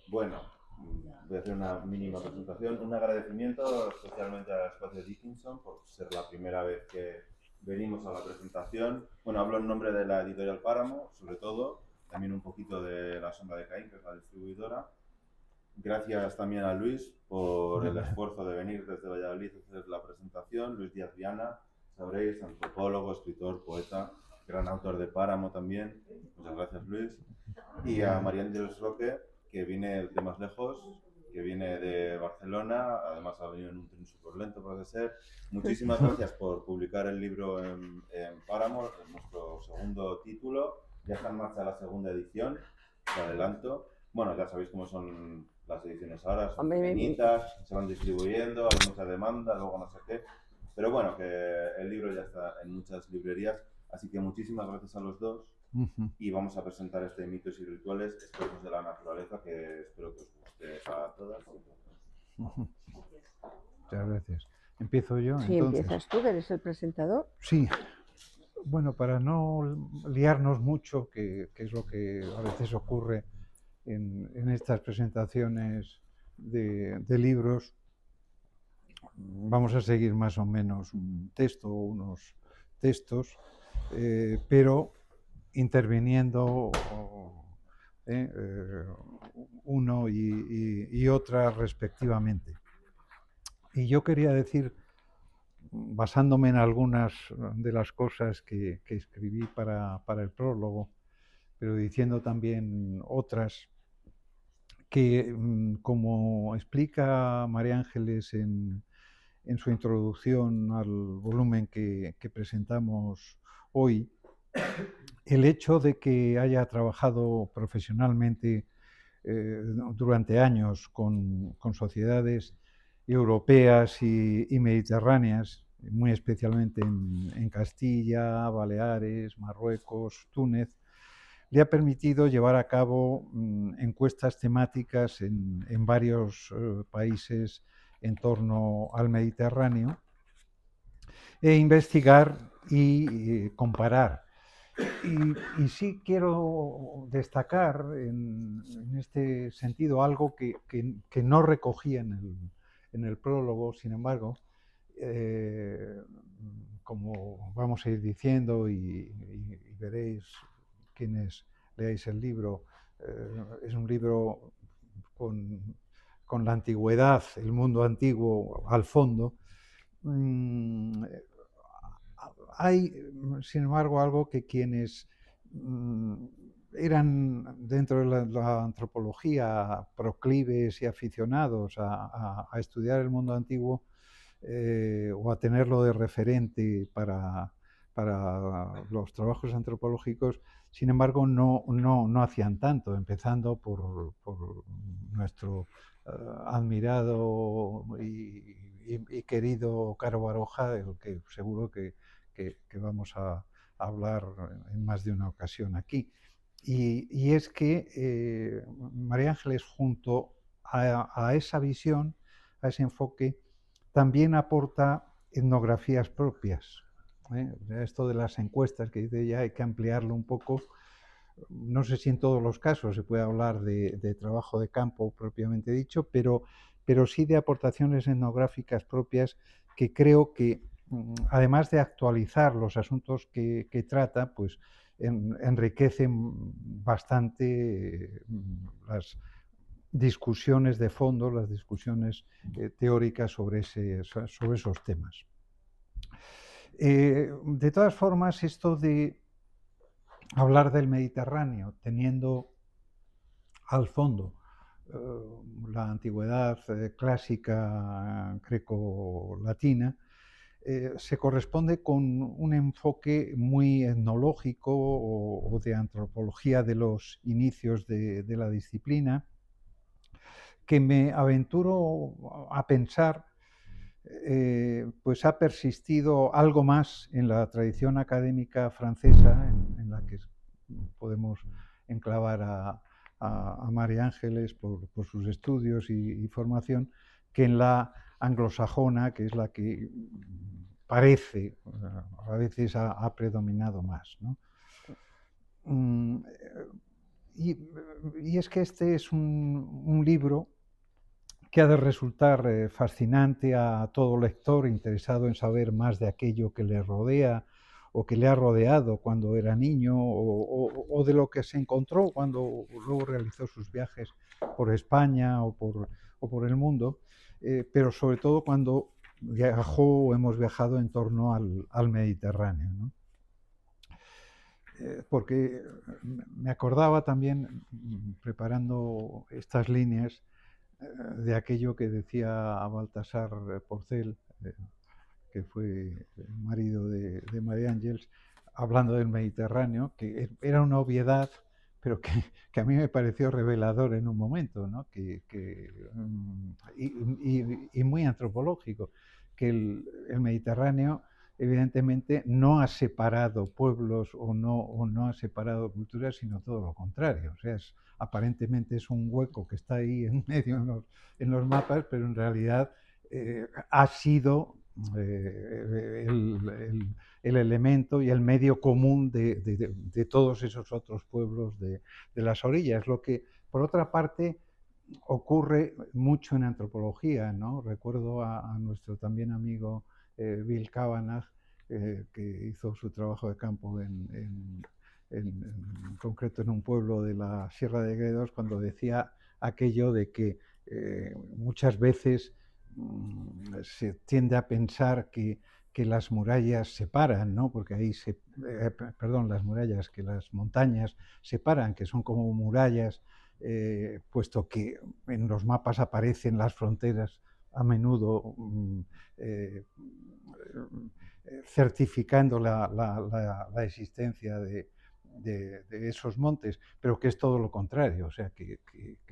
Bueno, voy a hacer una mínima presentación. Un agradecimiento especialmente al Espacio Dickinson por ser la primera vez que venimos a la presentación. Bueno, hablo en nombre de la editorial Páramo, sobre todo, también un poquito de La Sombra de Caín, que es la distribuidora. Gracias también a Luis por el esfuerzo de venir desde Valladolid a hacer la presentación. Luis Díaz Viana, sabréis, antropólogo, escritor, poeta, gran autor de Páramo también. Muchas gracias, Luis. Y a María Ángeles Roque, que viene de más lejos, que viene de Barcelona, además ha venido en un tren súper lento, parece ser. Muchísimas gracias por publicar el libro en Páramo, en nuestro segundo título. Ya está en marcha la segunda edición, te adelanto. Bueno, ya sabéis cómo son las ediciones ahora, son pequeñitas, se van distribuyendo, hay mucha demanda, luego no sé qué. Pero bueno, que el libro ya está en muchas librerías, así que muchísimas gracias a los dos. Y vamos a presentar este Mitos y Rituales, Espejos de la Naturaleza, que espero que os guste a todas. Muchas gracias. ¿Empiezo yo? Sí, entonces. empiezas tú, que eres el presentador. Sí. Bueno, para no liarnos mucho, que es lo que a veces ocurre en estas presentaciones de libros, vamos a seguir más o menos un texto o unos textos, pero interviniendo uno y otra respectivamente. Y yo quería decir, basándome en algunas de las cosas que escribí para el prólogo, pero diciendo también otras, que como explica María Ángeles en su introducción al volumen que presentamos hoy, el hecho de que haya trabajado profesionalmente durante años con sociedades europeas y mediterráneas, muy especialmente en Castilla, Baleares, Marruecos, Túnez, le ha permitido llevar a cabo encuestas temáticas en varios países en torno al Mediterráneo e investigar y comparar. Y sí quiero destacar en este sentido algo que no recogí en el prólogo, sin embargo, como vamos a ir diciendo y veréis quienes leáis el libro, es un libro con la antigüedad, el mundo antiguo al fondo. Hay, sin embargo, algo que quienes eran dentro de la antropología proclives y aficionados a estudiar el mundo antiguo o a tenerlo de referente para los trabajos antropológicos, sin embargo, no hacían tanto, empezando por nuestro admirado y querido Caro Baroja, del que seguro que vamos a hablar en más de una ocasión aquí. Y es que María Ángeles, junto a esa visión, a ese enfoque, también aporta etnografías propias. Esto de las encuestas, que dice ya hay que ampliarlo un poco. No sé si en todos los casos se puede hablar de trabajo de campo propiamente dicho, pero sí de aportaciones etnográficas propias que creo que, además de actualizar los asuntos que trata, pues enriquecen bastante las discusiones de fondo, las discusiones teóricas sobre esos temas. De todas formas, esto de hablar del Mediterráneo teniendo al fondo la antigüedad clásica greco-latina, se corresponde con un enfoque muy etnológico o de antropología de los inicios de la disciplina, que me aventuro a pensar pues ha persistido algo más en la tradición académica francesa, en la que podemos enclavar a María Ángeles por sus estudios y formación, que en la anglosajona, que es la que parece a veces ha predominado más, ¿no? y es que este es un libro que ha de resultar fascinante a todo lector interesado en saber más de aquello que le rodea o que le ha rodeado cuando era niño o de lo que se encontró cuando luego realizó sus viajes por España o por el mundo, pero sobre todo cuando viajó o hemos viajado en torno al Mediterráneo, ¿no? Porque me acordaba también, preparando estas líneas, de aquello que decía a Baltasar Porcel, que fue el marido de María Ángeles, hablando del Mediterráneo, que era una obviedad, pero que a mí me pareció revelador en un momento, ¿no? Y muy antropológico, que el Mediterráneo evidentemente no ha separado pueblos o no ha separado culturas, sino todo lo contrario. O sea, aparentemente es un hueco que está ahí en medio en los mapas, pero en realidad ha sido el elemento y el medio común de todos esos otros pueblos de las orillas. Lo que, por otra parte, ocurre mucho en antropología, ¿no? Recuerdo a nuestro también amigo Bill Cavanagh, que hizo su trabajo de campo en concreto en un pueblo de la Sierra de Gredos, cuando decía aquello de que muchas veces se tiende a pensar que las murallas separan, ¿no? Porque ahí perdón, las murallas, que las montañas separan, que son como murallas, puesto que en los mapas aparecen las fronteras a menudo certificando la existencia de esos montes, pero que es todo lo contrario, o sea, que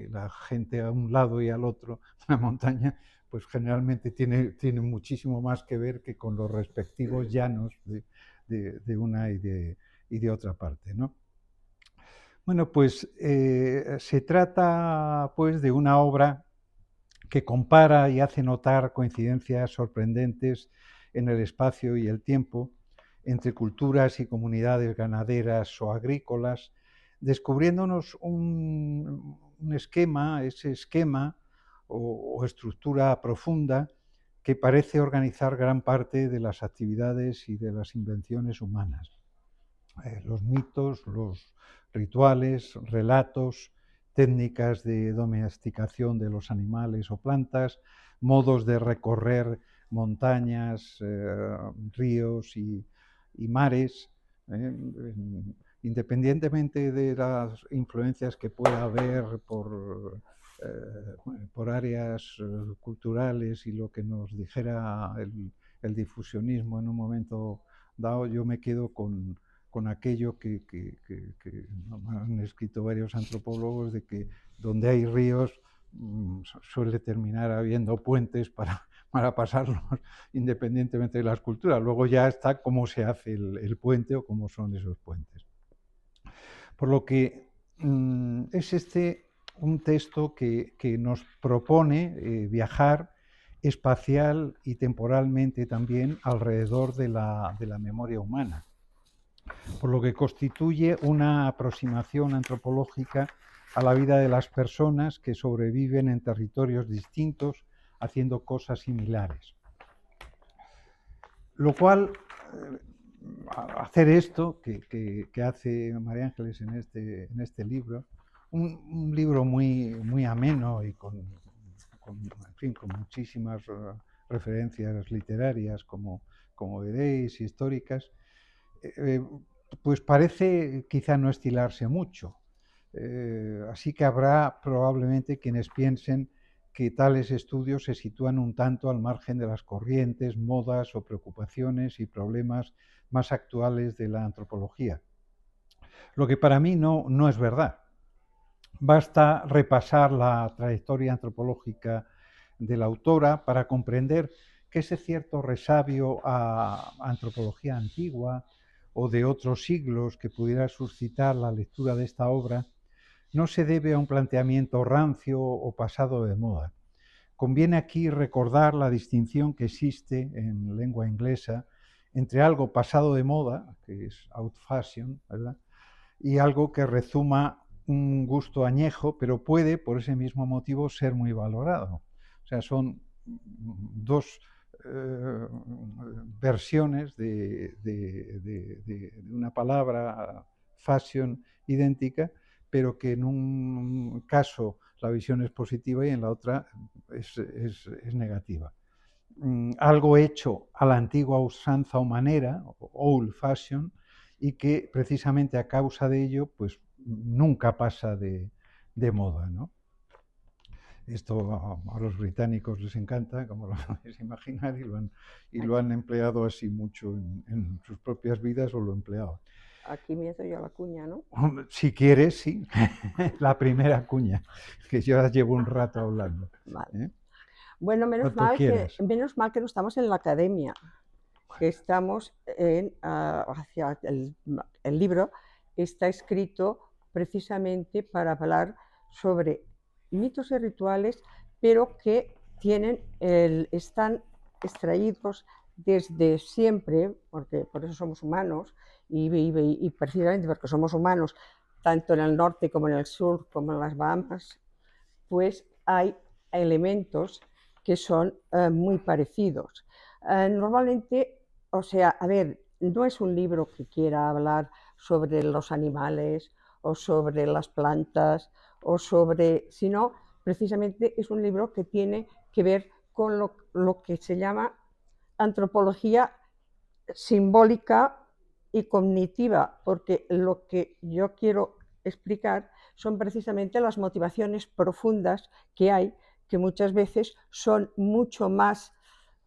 la gente a un lado y al otro de la montaña, pues generalmente tiene muchísimo más que ver que con los respectivos llanos de una y de otra parte, ¿no? Bueno, pues se trata pues de una obra que compara y hace notar coincidencias sorprendentes en el espacio y el tiempo entre culturas y comunidades ganaderas o agrícolas, descubriéndonos un esquema, ese esquema o estructura profunda que parece organizar gran parte de las actividades y de las invenciones humanas. Los mitos, los rituales, relatos, técnicas de domesticación de los animales o plantas, modos de recorrer montañas, ríos y mares, independientemente de las influencias que pueda haber por áreas culturales y lo que nos dijera el difusionismo en un momento dado, yo me quedo con aquello que han escrito varios antropólogos, de que donde hay ríos suele terminar habiendo puentes para pasarlos independientemente de las culturas. Luego ya está cómo se hace el puente o cómo son esos puentes. Por lo que es un texto que nos propone viajar espacial y temporalmente también alrededor de la memoria humana, por lo que constituye una aproximación antropológica a la vida de las personas que sobreviven en territorios distintos haciendo cosas similares. Lo cual, hacer esto que hace María Ángeles en este libro, un libro muy ameno y con muchísimas referencias literarias, como veréis, históricas, pues parece quizá no estilarse mucho. Así que habrá probablemente quienes piensen que tales estudios se sitúan un tanto al margen de las corrientes, modas o preocupaciones y problemas más actuales de la antropología. Lo que para mí no es verdad. Basta repasar la trayectoria antropológica de la autora para comprender que ese cierto resabio a antropología antigua o de otros siglos que pudiera suscitar la lectura de esta obra no se debe a un planteamiento rancio o pasado de moda. Conviene aquí recordar la distinción que existe en lengua inglesa entre algo pasado de moda, que es out fashion, ¿verdad?, y algo que rezuma un gusto añejo, pero puede, por ese mismo motivo, ser muy valorado. O sea, son dos versiones de una palabra, fashion, idéntica, pero que en un caso la visión es positiva y en la otra es negativa. Algo hecho a la antigua usanza o manera, old fashion, y que precisamente a causa de ello, pues nunca pasa de moda, ¿no? Esto a los británicos les encanta, como lo podéis imaginar, y lo han empleado así mucho en sus propias vidas, o lo empleaban. Aquí meto yo la cuña, ¿no? Si quieres, sí, la primera cuña, que yo ya llevo un rato hablando. Vale. Bueno, menos Cuanto quieras. menos mal que no estamos en la academia, que estamos hacia el libro está escrito precisamente para hablar sobre mitos y rituales, pero que están extraídos desde siempre, porque por eso somos humanos, y precisamente porque somos humanos, tanto en el norte como en el sur, como en las Bahamas, pues hay elementos que son muy parecidos. Normalmente, o sea, a ver, no es un libro que quiera hablar sobre los animales o sobre las plantas o sobre, sino precisamente es un libro que tiene que ver con lo que se llama antropología simbólica y cognitiva, porque lo que yo quiero explicar son precisamente las motivaciones profundas que hay, que muchas veces son mucho más,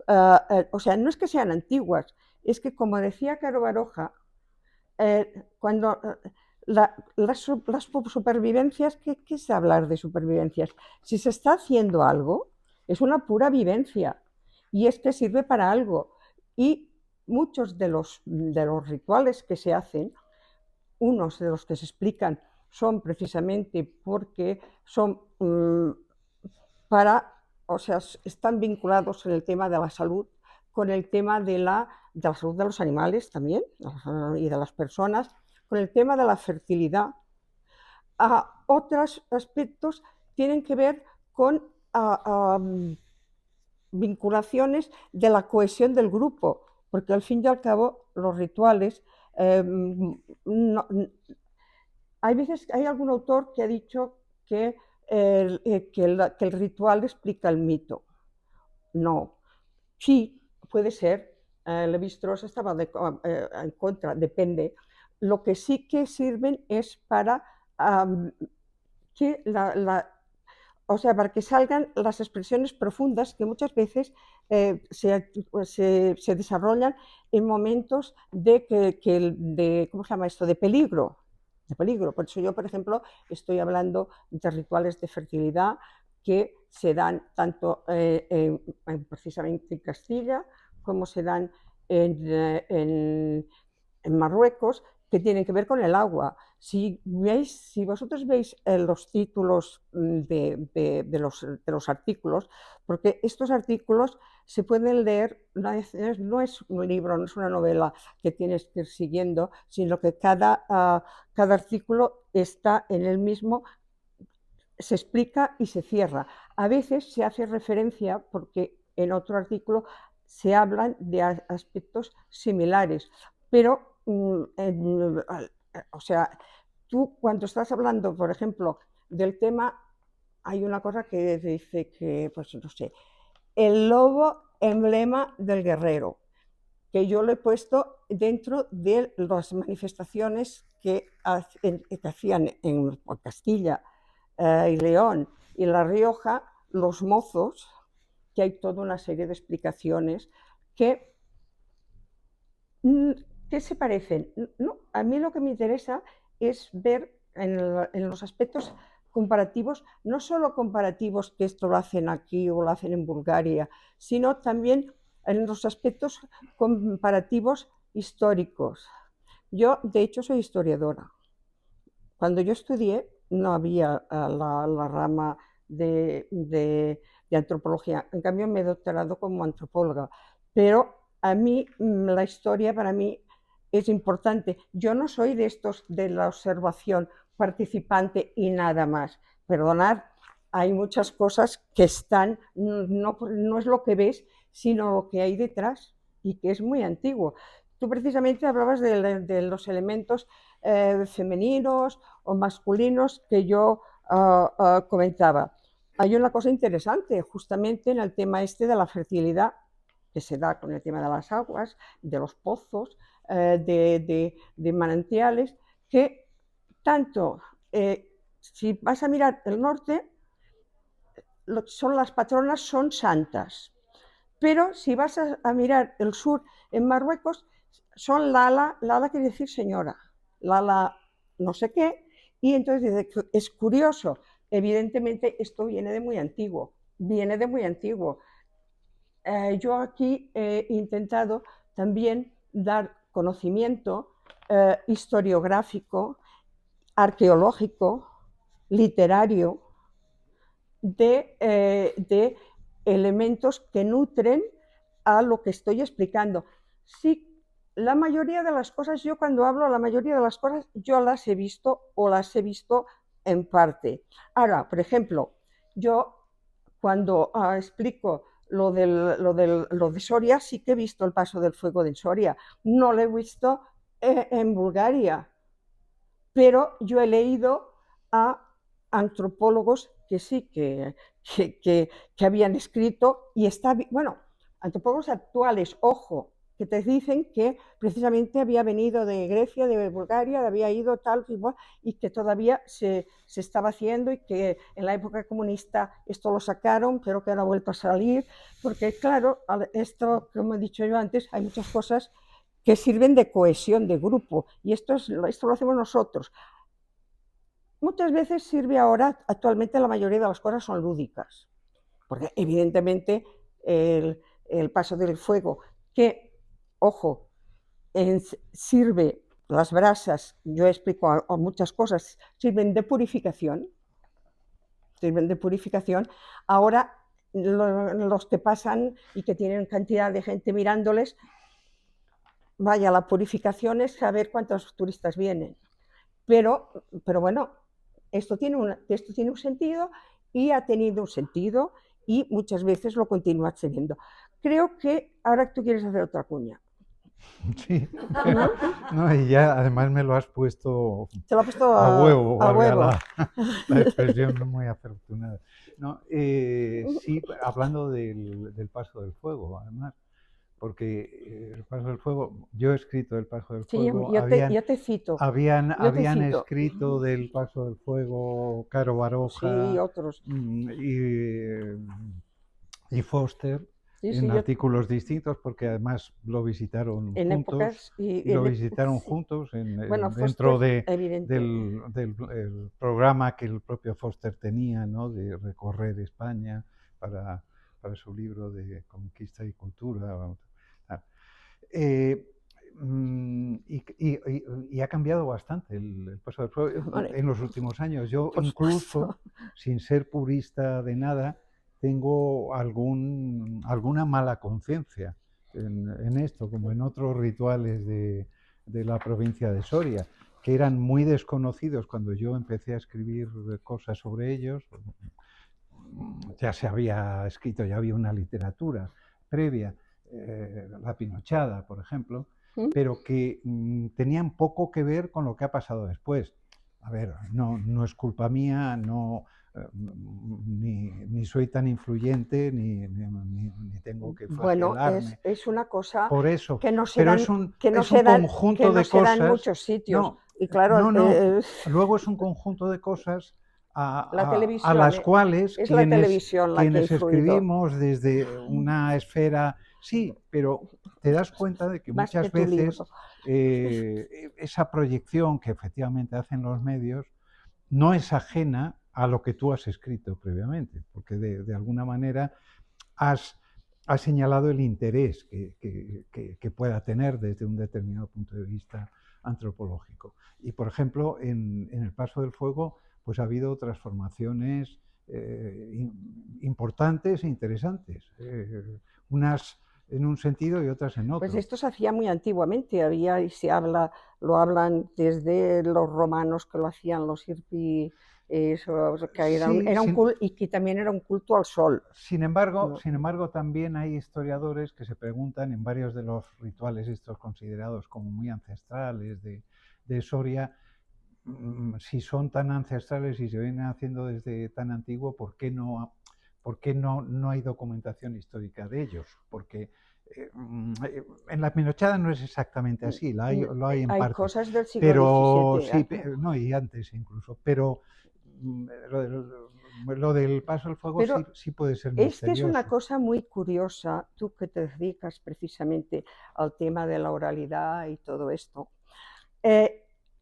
o sea, no es que sean antiguas, es que, como decía Caro Baroja, cuando las supervivencias, ¿qué es hablar de supervivencias? Si se está haciendo algo, es una pura vivencia, y es que sirve para algo. Y muchos de los rituales que se hacen, unos de los que se explican, son precisamente porque son o sea, están vinculados en el tema de la salud, con el tema de la salud de los animales también y de las personas, con el tema de la fertilidad. Otros aspectos tienen que ver con vinculaciones de la cohesión del grupo, porque al fin y al cabo los rituales hay algún autor que ha dicho que el ritual explica el mito. No, sí, puede ser. Levi-Strauss estaba en contra, depende. Lo que sí que sirven es para que o sea, para que salgan las expresiones profundas que muchas veces se desarrollan en momentos ¿cómo se llama esto? De peligro. Por eso yo, por ejemplo, estoy hablando de rituales de fertilidad que se dan tanto precisamente en Castilla como se dan en Marruecos, que tienen que ver con el agua. Si vosotros veis los títulos de los artículos, porque estos artículos se pueden leer, no es un libro, no es una novela que tienes que ir siguiendo, sino que cada artículo está en el mismo, se explica y se cierra. A veces se hace referencia porque en otro artículo se hablan de aspectos similares, pero o sea, tú cuando estás hablando, por ejemplo, del tema, hay una cosa que dice que, pues no sé, el lobo emblema del guerrero, que yo lo he puesto dentro de las manifestaciones que hacían en Castilla y León y La Rioja, los mozos, que hay toda una serie de explicaciones que se parecen. No, a mí lo que me interesa es ver en los aspectos comparativos, no solo comparativos que esto lo hacen aquí o lo hacen en Bulgaria, sino también en los aspectos comparativos históricos. Yo, de hecho, soy historiadora. Cuando yo estudié no había la rama de antropología. En cambio, me he doctorado como antropóloga. Pero a mí, la historia para mí es importante. Yo no soy de estos de la observación, participante y nada más. Perdonad, hay muchas cosas que están, no es lo que ves, sino lo que hay detrás y que es muy antiguo. Tú precisamente hablabas de los elementos femeninos o masculinos que yo comentaba. Hay una cosa interesante justamente en el tema este de la fertilidad que se da con el tema de las aguas, de los pozos, de manantiales, que tanto si vas a mirar el norte, las patronas son santas, pero si vas a mirar el sur en Marruecos, son Lala quiere decir señora, Lala no sé qué, y entonces dice que es curioso, evidentemente esto viene de muy antiguo, yo aquí he intentado también dar conocimiento historiográfico, arqueológico, literario, de elementos que nutren a lo que estoy explicando. Sí, la mayoría de las cosas, yo cuando hablo, la mayoría de las cosas yo las he visto o las he visto en parte. Ahora, por ejemplo, yo cuando explico lo de Soria, sí que he visto el paso del fuego de Soria. No lo he visto en Bulgaria, pero yo he leído a antropólogos que sí, que habían escrito y bueno, antropólogos actuales, ojo, que te dicen que precisamente había venido de Grecia, de Bulgaria, había ido tal y que todavía se estaba haciendo y que en la época comunista esto lo sacaron, pero que ahora ha vuelto a salir, porque claro, esto, como he dicho yo antes, hay muchas cosas que sirven de cohesión de grupo y esto lo hacemos nosotros. Muchas veces sirve ahora, actualmente la mayoría de las cosas son lúdicas, porque evidentemente el paso del fuego, que, ojo, sirve, las brasas, yo explico muchas cosas, sirven de purificación, ahora los que pasan y que tienen cantidad de gente mirándoles, vaya, la purificación es saber cuántos turistas vienen, pero bueno, esto tiene un sentido y ha tenido un sentido y muchas veces lo continúa teniendo. Creo que ahora tú quieres hacer otra cuña. Sí, no, y ya además me lo has puesto Te lo he puesto a huevo, a valga huevo. la expresión no muy afortunada. No, sí, hablando del paso del fuego, además, porque el paso del fuego, yo he escrito el paso del Sí, fuego, yo te cito. habían escrito del paso del fuego Caro Sí, Baroja otros. Y Foster Sí, en sí, yo, artículos distintos, porque además lo visitaron en juntos épocas y lo visitaron sí. juntos Bueno, dentro Foster, evidente. del programa que el propio Foster tenía, ¿no? De recorrer España para su libro de Conquista y Cultura. Y ha cambiado bastante el paso del fuego Vale, en los últimos años. Yo por incluso, supuesto. sin ser purista de nada, tengo alguna mala conciencia en esto, como en otros rituales de la provincia de Soria, que eran muy desconocidos cuando yo empecé a escribir cosas sobre ellos. Ya se había escrito, ya había una literatura previa, la Pinochada, por ejemplo, pero que tenían poco que ver con lo que ha pasado después. A ver, no es culpa mía, ni soy tan influyente, ni tengo que Bueno, flagelarme es una cosa por eso, que no se pero dan, es un que conjunto no de se da en cosas. muchos sitios. No, Y claro, no. Luego es un conjunto de cosas la a televisión las cuales es la televisión la que ha quienes influido escribimos desde una esfera, sí, pero te das cuenta de que más que muchas tu veces libro. esa proyección que efectivamente hacen los medios no es ajena a lo que tú has escrito previamente, porque de alguna manera has señalado el interés que pueda tener desde un determinado punto de vista antropológico. Y, por ejemplo, en el paso del fuego, pues ha habido transformaciones importantes e interesantes. Unas en un sentido y otras en otro. Pues esto se hacía muy antiguamente, había y se habla, lo hablan desde los romanos que lo hacían, los hirpi, eso, que Sí, era un culto, y que también era un culto al sol. sin embargo, ¿no? también hay historiadores que se preguntan en varios de los rituales estos considerados como muy ancestrales de Soria, si son tan ancestrales y se vienen haciendo desde tan antiguo, ¿por qué no hay documentación histórica de ellos? Porque en la Pinochada no es exactamente así, lo hay en Hay parte, cosas del siglo pero XVII. sí, no, y antes incluso, pero lo del paso al fuego sí, Pero sí puede ser es que es una misterioso. cosa muy curiosa, tú que te dedicas precisamente al tema de la oralidad y todo esto.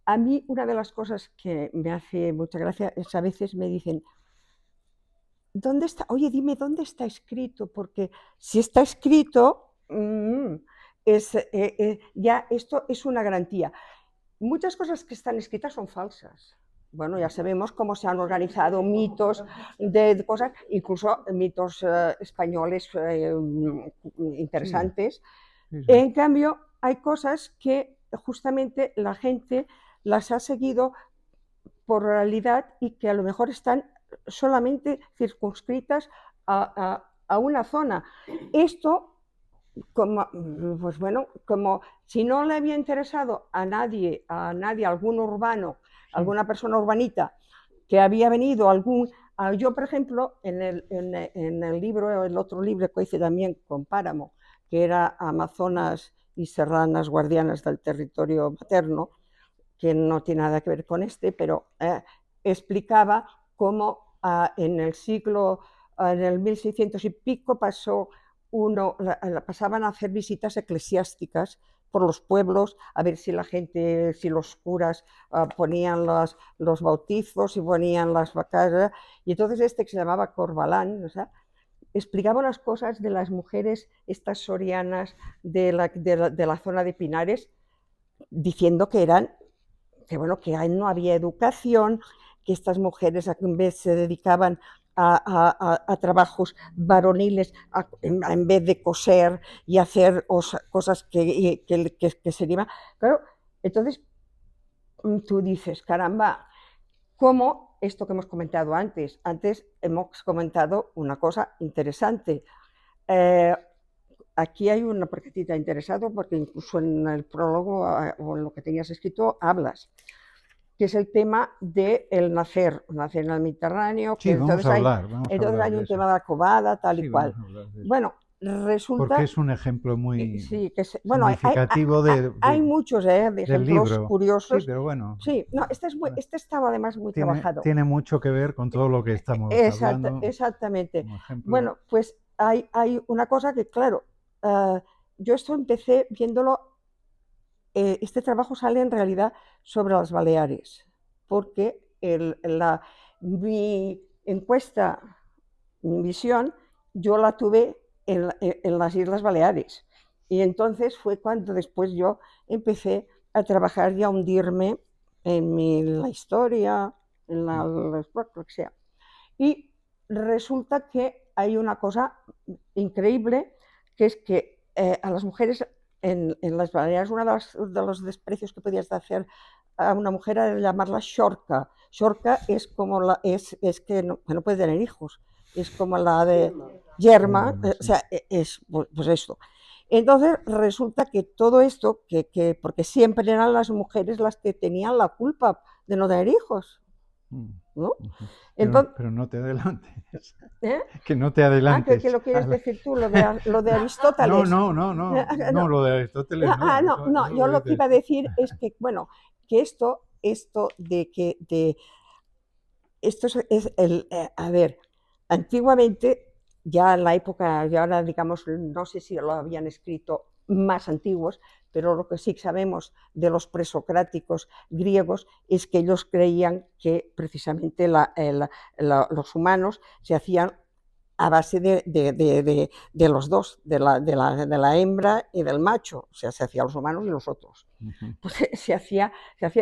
A mí una de las cosas que me hace mucha gracia es a veces me dicen, ¿dónde está? Oye, dime dónde está escrito, porque si está escrito, ya esto es una garantía. Muchas cosas que están escritas son falsas. Bueno, ya sabemos cómo se han organizado mitos de cosas, incluso mitos españoles Sí, interesantes. sí, sí. En cambio, hay cosas que justamente la gente las ha seguido por oralidad y que a lo mejor están solamente circunscritas a una zona. Esto, como, pues bueno, como si no le había interesado a nadie, algún urbano, Sí. alguna persona urbanita que había venido, yo por ejemplo, en el libro, el otro libro que hice también con Páramo, que era Amazonas y Serranas Guardianas del Territorio Materno, que no tiene nada que ver con este, pero explicaba cómo en el 1600 y pico pasaban a hacer visitas eclesiásticas por los pueblos a ver si la gente, si los curas ponían los bautizos y ponían las vacas, y entonces este que se llamaba Corbalán, o sea, explicaba unas cosas de las mujeres estas sorianas de la zona de Pinares, diciendo que eran que bueno, que ahí no había educación, que estas mujeres en vez se dedicaban a trabajos varoniles en vez de coser y hacer cosas que serían. Claro, entonces tú dices, caramba, ¿cómo esto que hemos comentado antes? Antes hemos comentado una cosa interesante. Eh, Aquí hay una partecita interesada porque incluso en el prólogo o en lo que tenías escrito hablas, que es el tema del nacer en el Mediterráneo, que Sí, vamos a hablar hay de un eso. tema de la cobada, tal y Sí, cual. vamos a hablar de eso. Bueno, Porque resulta, es un ejemplo muy sí, bueno, significativo hay muchos de del ejemplos libro. Sí, curiosos. pero bueno, Sí, no, este estaba además muy trabajado. tiene mucho que ver con todo lo que estamos hablando Exactamente. como ejemplo. Bueno, pues hay una cosa que, claro, yo esto empecé viéndolo. Este trabajo sale en realidad sobre las Baleares, porque mi encuesta, mi visión, yo la tuve en las Islas Baleares. Y entonces fue cuando después yo empecé a trabajar y a hundirme en la historia, lo que sea. Y resulta que hay una cosa increíble, que es que a las mujeres en las Baleares uno de los desprecios que podías hacer a una mujer era llamarla xorca. Xorca es como es que no puede tener hijos, es como la de yerma, o sea, es pues esto. Entonces resulta que todo esto, porque siempre eran las mujeres las que tenían la culpa de no tener hijos, ¿no? Entonces, Pero no te adelantes. ¿eh? Que no te ¿Qué adelantes. lo quieres decir tú? Lo de No, Aristóteles. no, lo de Aristóteles no. No, Eso yo lo lo que dices iba a tú. decir es que, bueno, que esto esto a ver, antiguamente, ya en la época, ya ahora digamos, no sé si lo habían escrito más antiguos, pero lo que sí sabemos de los presocráticos griegos es que ellos creían que precisamente los humanos se hacían a base de los dos, de la hembra y del macho, o sea, se hacían los humanos y los otros. Pues se hacía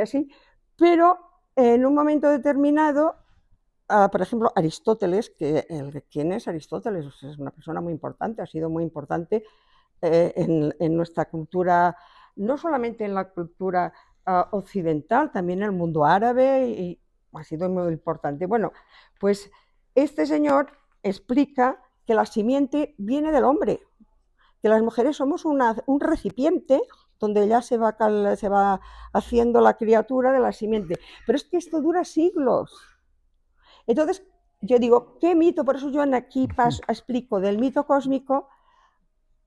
así, pero en un momento determinado, por ejemplo, Aristóteles, ¿quién es Aristóteles? Es una persona muy importante, ha sido muy importante en nuestra cultura, no solamente en la cultura occidental, también en el mundo árabe, y ha sido muy importante. Bueno, pues este señor explica que la simiente viene del hombre, que las mujeres somos un recipiente donde ya se va haciendo la criatura de la simiente. Pero es que esto dura siglos. Entonces, yo digo, ¿qué mito? Por eso yo aquí explico del mito cósmico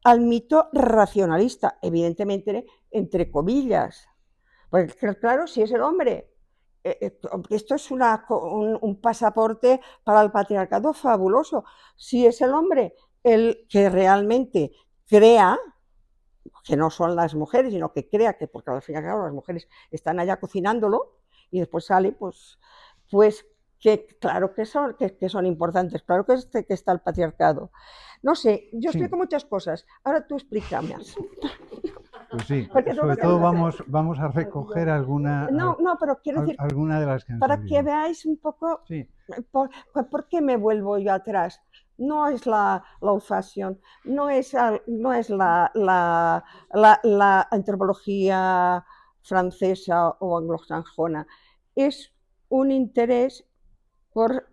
al mito racionalista, evidentemente entre comillas. Porque claro, si es el hombre, esto es un pasaporte para el patriarcado fabuloso. Si es el hombre el que realmente crea, que no son las mujeres, sino que crea, que porque al fin y al cabo las mujeres están allá cocinándolo y después sale, pues que claro que son importantes, claro que está el patriarcado. No sé, yo explico muchas cosas, ahora tú explícame. Pues sí, sobre todo vamos a recoger alguna, pero quiero decir, alguna de las que han para salido. que veáis un poco por qué me vuelvo yo atrás. No es la old-fashion, no es la antropología francesa o anglosajona, es un interés por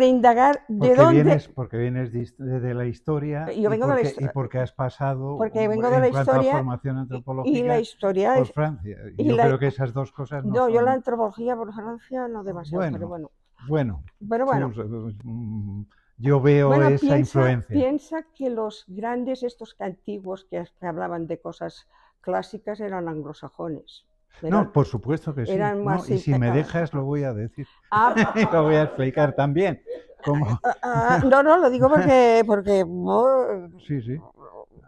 indagar de dónde... Porque vienes de la historia yo vengo de la historia, y porque has pasado porque vengo de la en cuanto historia, a formación antropológica y la historia por Francia. Y yo creo que esas dos cosas no son... yo la antropología por Francia no demasiado, bueno. Pero bueno, yo veo esa influencia. Piensa que los grandes estos antiguos que hablaban de cosas clásicas eran anglosajones. No, por supuesto que sí. Y si me dejas lo voy a decir. Lo voy a explicar también. No, lo digo porque... Sí.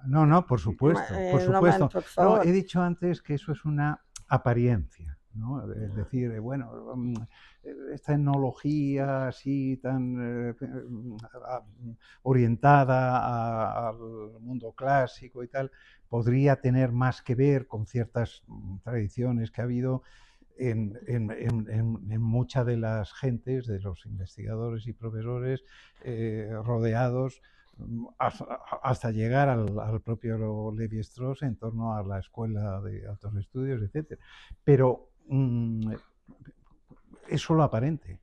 No, por supuesto. Por supuesto. No, he dicho antes que eso es una apariencia, ¿no? Es decir, bueno, esta etnología así tan orientada al mundo clásico y tal, podría tener más que ver con ciertas tradiciones que ha habido en muchas de las gentes, de los investigadores y profesores rodeados hasta llegar al propio Lévi-Strauss en torno a la escuela de altos estudios, etc. Pero es solo aparente,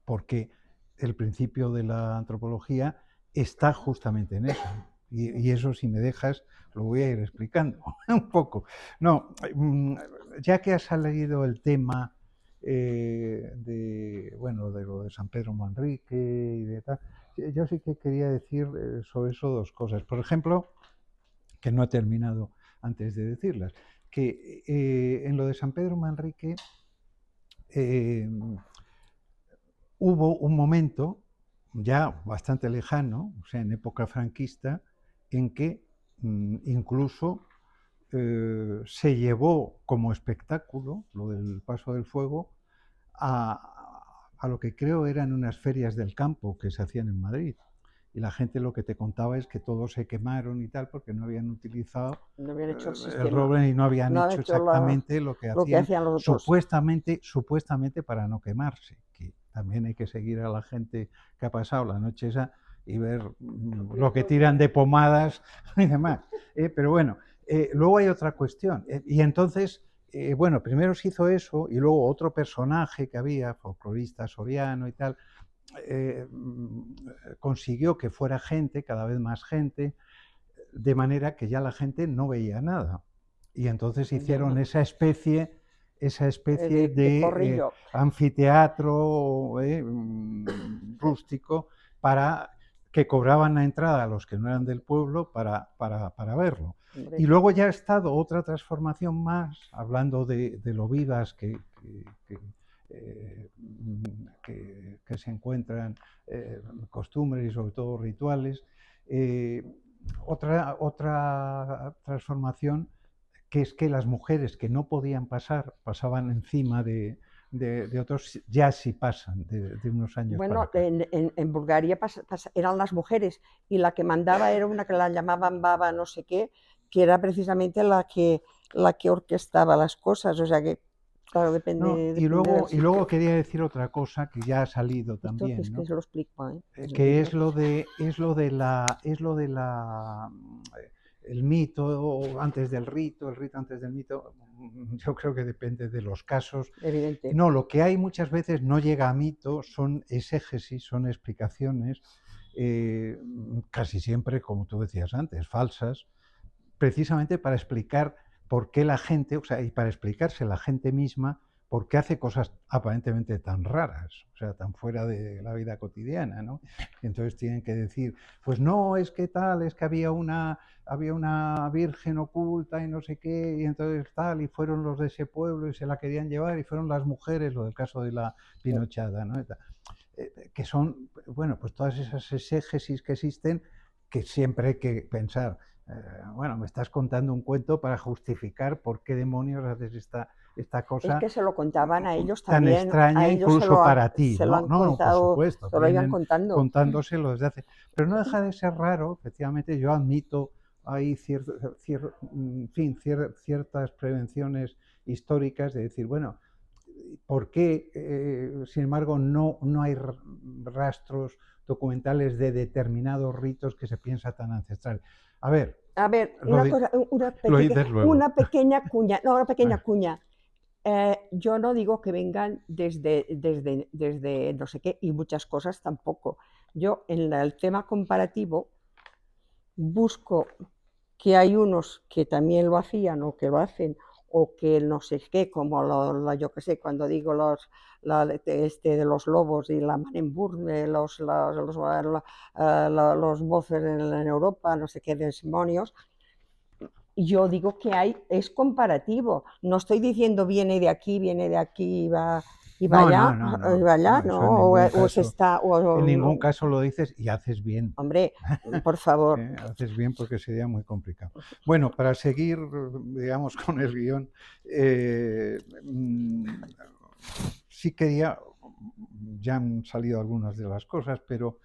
porque el principio de la antropología está justamente en eso. Y eso, si me dejas, lo voy a ir explicando un poco. No, ya que ha salido el tema de lo de San Pedro Manrique y de tal, yo sí que quería decir sobre eso dos cosas. Por ejemplo, que no he terminado antes de decirlas, que en lo de San Pedro Manrique hubo un momento ya bastante lejano, o sea, en época franquista, en que incluso se llevó como espectáculo lo del paso del fuego a lo que creo eran unas ferias del campo que se hacían en Madrid. Y la gente lo que te contaba es que todos se quemaron y tal porque no habían utilizado el roble y no habían hecho exactamente lo que hacían los supuestamente para no quemarse. Que también hay que seguir a la gente que ha pasado la noche esa y ver lo que tiran de pomadas y demás. Pero bueno, luego hay otra cuestión. Y entonces, primero se hizo eso y luego otro personaje que había, folclorista soriano y tal, consiguió que fuera gente, cada vez más gente, de manera que ya la gente no veía nada. Y entonces hicieron esa especie de anfiteatro rústico para que cobraban la entrada a los que no eran del pueblo para verlo. Y luego ya ha estado otra transformación más, hablando de lo vivas que se encuentran costumbres y sobre todo rituales. Otra transformación, que es que las mujeres que no podían pasaban encima de otros, ya sí pasan de unos años. Bueno, en Bulgaria eran las mujeres y la que mandaba era una que la llamaban baba no sé qué, que era precisamente la que orquestaba las cosas, o sea que Claro, depende, No, depende y del luego sitio. quería decir otra cosa que ya ha salido Esto también, es que ¿no? se lo explico, ¿eh? El Que libro. el mito o antes del rito, el rito antes del mito. Yo creo que depende de los casos. Evidente. No, lo que hay muchas veces no llega a mito, son exégesis, son explicaciones, casi siempre, como tú decías antes, falsas, precisamente para explicar por qué la gente, o sea, y para explicarse la gente misma por qué hace cosas aparentemente tan raras, o sea, tan fuera de la vida cotidiana, ¿no? Y entonces tienen que decir, pues no, es que tal, es que había una virgen oculta y no sé qué, y entonces tal, y fueron los de ese pueblo y se la querían llevar, y fueron las mujeres, o del caso de la Pinochada, ¿no? Que son, bueno, pues todas esas exégesis que existen, que siempre hay que pensar, bueno, me estás contando un cuento para justificar por qué demonios haces esta Es cosa que se lo contaban a ellos tan también, a extraña ellos incluso para ti, se lo ¿no? han No, no, por contado, supuesto, se lo iban vienen contando. contándoselo desde hace... Pero no deja de ser raro, efectivamente, yo admito, hay ciertas prevenciones históricas de decir, bueno, ¿por qué, sin embargo, no hay rastros documentales de determinados ritos que se piensa tan ancestrales? A ver, A ver, lo, lo dices luego. una pequeña cuña, no, una pequeña cuña. Yo no digo que vengan desde no sé qué, y muchas cosas tampoco. Yo en el tema comparativo busco que hay unos que también lo hacían o que lo hacen o que no sé qué, como yo qué sé, cuando digo de los lobos y la Manenburg, los voces en Europa, no sé qué demonios. Yo digo que es comparativo. No estoy diciendo viene de aquí y va allá, Eso no, o se está, en ningún no. caso lo dices y haces bien. Hombre, por favor. Haces bien porque sería muy complicado. Bueno, para seguir, digamos, con el guión, sí quería, ya han salido algunas de las cosas, pero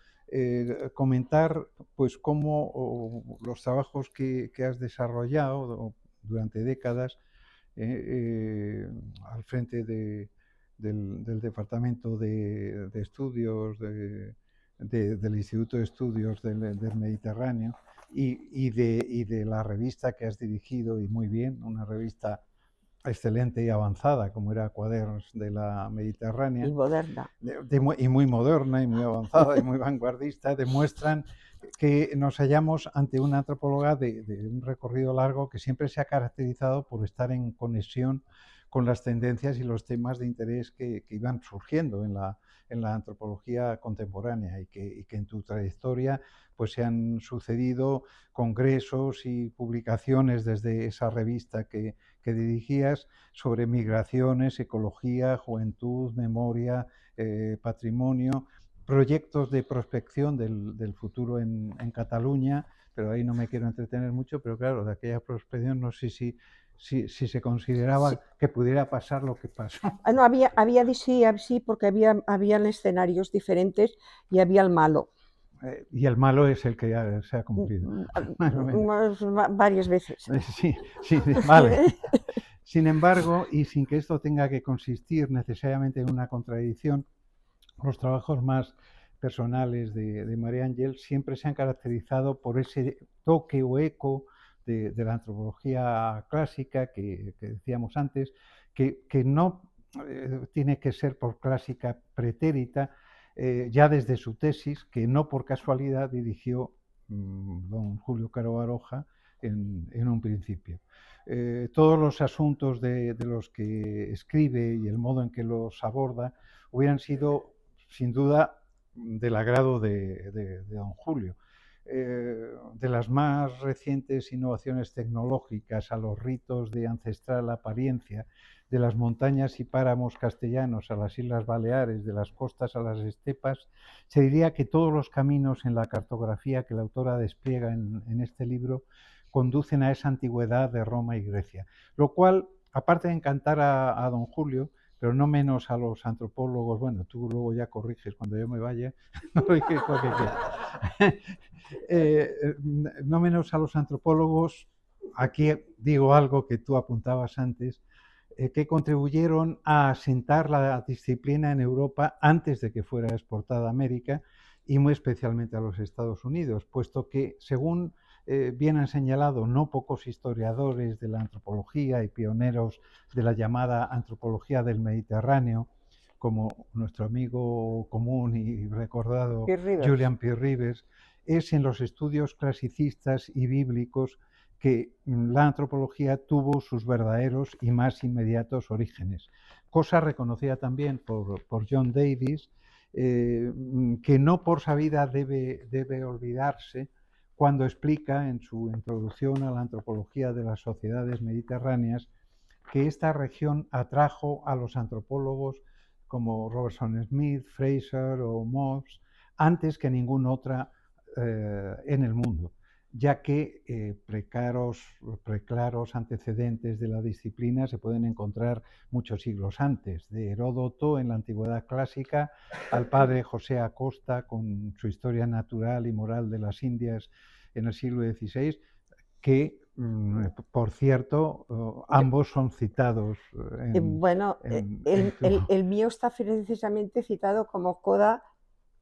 comentar pues cómo los trabajos que has desarrollado durante décadas al frente del Departamento de Estudios del Instituto de Estudios del Mediterráneo y de la revista que has dirigido, y muy bien, una revista excelente y avanzada como era Quaderns de la Mediterránea, Y moderna. y muy moderna y muy avanzada y muy vanguardista, demuestran que nos hallamos ante una antropóloga de un recorrido largo que siempre se ha caracterizado por estar en conexión con las tendencias y los temas de interés que iban surgiendo en la antropología contemporánea, y que en tu trayectoria pues se han sucedido congresos y publicaciones desde esa revista que dirigías sobre migraciones, ecología, juventud, memoria, patrimonio, proyectos de prospección del futuro en Cataluña, pero ahí no me quiero entretener mucho, pero claro, de aquella prospección no sé si se consideraba Sí. que pudiera pasar lo que pasó. No, sí, porque habían escenarios diferentes y había el malo. Y el malo es el que ya se ha cumplido. Varias veces. Sí, vale. Sin embargo, y sin que esto tenga que consistir necesariamente en una contradicción, los trabajos más personales de María Ángel siempre se han caracterizado por ese toque o eco de la antropología clásica que decíamos antes, que no tiene que ser por clásica pretérita, ya desde su tesis, que no por casualidad dirigió don Julio Caro Baroja en un principio. Todos los asuntos de los que escribe y el modo en que los aborda hubieran sido sin duda del agrado de don Julio. De las más recientes innovaciones tecnológicas a los ritos de ancestral apariencia, de las montañas y páramos castellanos a las Islas Baleares, de las costas a las estepas, se diría que todos los caminos en la cartografía que la autora despliega en este libro conducen a esa antigüedad de Roma y Grecia, lo cual, aparte de encantar a don Julio, pero no menos a los antropólogos, bueno, tú luego ya corriges cuando yo me vaya, no menos a los antropólogos, aquí digo algo que tú apuntabas antes, que contribuyeron a asentar la disciplina en Europa antes de que fuera exportada a América y muy especialmente a los Estados Unidos, puesto que, según bien han señalado no pocos historiadores de la antropología y pioneros de la llamada antropología del Mediterráneo, como nuestro amigo común y recordado Pierre Rivers. Julian Pierre-Rivers, es en los estudios clasicistas y bíblicos que la antropología tuvo sus verdaderos y más inmediatos orígenes. Cosa reconocida también por John Davis, que no por sabida debe olvidarse cuando explica en su introducción a la antropología de las sociedades mediterráneas que esta región atrajo a los antropólogos como Robertson Smith, Fraser o Moss antes que ninguna otra en el mundo, ya que preclaros antecedentes de la disciplina se pueden encontrar muchos siglos antes, de Heródoto en la Antigüedad Clásica al padre José Acosta con su Historia Natural y Moral de las Indias en el siglo XVI, que, por cierto, ambos son citados. Bueno, el mío está precisamente citado como coda.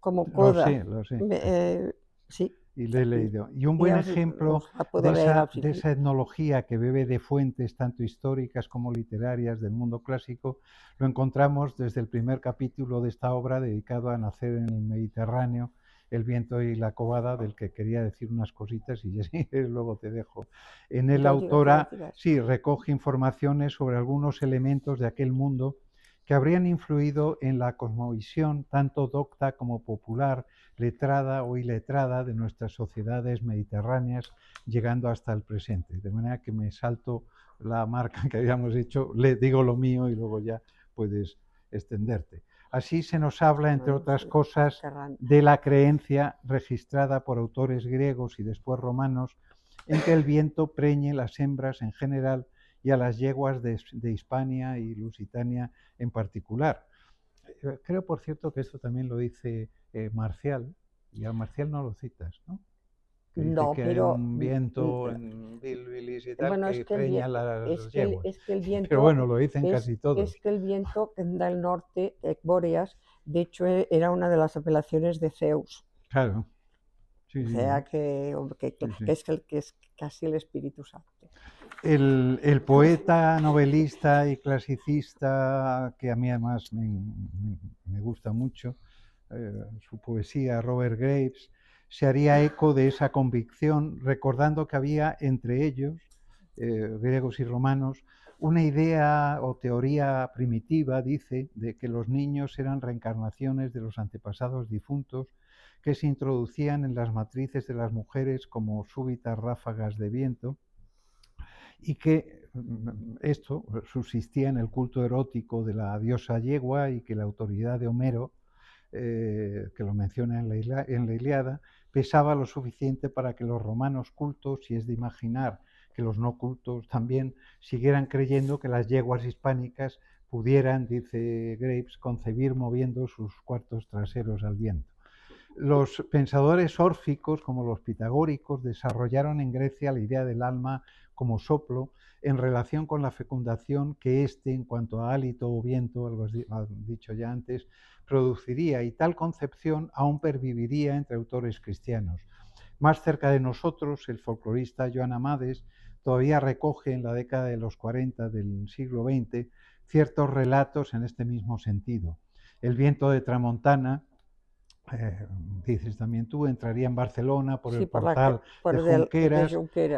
Lo sé. Sí. Y lo he leído. Y un buen ejemplo de esa etnología que bebe de fuentes tanto históricas como literarias del mundo clásico lo encontramos desde el primer capítulo de esta obra dedicado a nacer en el Mediterráneo, El viento y la cobada, del que quería decir unas cositas y luego te dejo. En él la autora sí recoge informaciones sobre algunos elementos de aquel mundo que habrían influido en la cosmovisión tanto docta como popular, letrada o iletrada de nuestras sociedades mediterráneas, llegando hasta el presente. De manera que me salto la marca que habíamos hecho, le digo lo mío y luego ya puedes extenderte. Así se nos habla, entre otras cosas, de la creencia registrada por autores griegos y después romanos en que el viento preñe las hembras en general y a las yeguas de Hispania y Lusitania en particular. Creo, por cierto, que esto también lo dice Marcial, y a Marcial no lo citas, ¿no? Que dice no, que pero hay un viento en Bilbilis y tal, bueno, que preña las yeguas. Es que el viento, pero bueno, lo dicen casi todos. Es que el viento del norte, Bóreas, de hecho era una de las apelaciones de Zeus. Claro. Sí, o sea, que es casi el Espíritu Santo. El poeta, novelista y clasicista, que a mí además me gusta mucho, su poesía, Robert Graves, se haría eco de esa convicción, recordando que había entre ellos, griegos y romanos, una idea o teoría primitiva, dice, de que los niños eran reencarnaciones de los antepasados difuntos que se introducían en las matrices de las mujeres como súbitas ráfagas de viento, y que esto subsistía en el culto erótico de la diosa yegua y que la autoridad de Homero, que lo menciona en la Ilíada, pesaba lo suficiente para que los romanos cultos, y es de imaginar que los no cultos también, siguieran creyendo que las yeguas hispánicas pudieran, dice Graves, concebir moviendo sus cuartos traseros al viento. Los pensadores órficos, como los pitagóricos, desarrollaron en Grecia la idea del alma como soplo en relación con la fecundación que éste, en cuanto a hálito o viento, algo dicho ya antes, produciría, y tal concepción aún perviviría entre autores cristianos. Más cerca de nosotros, el folclorista Joan Amades todavía recoge en la década de los 40 del siglo XX ciertos relatos en este mismo sentido. El viento de tramontana, dices también tú, entraría en Barcelona por el portal de Junqueras,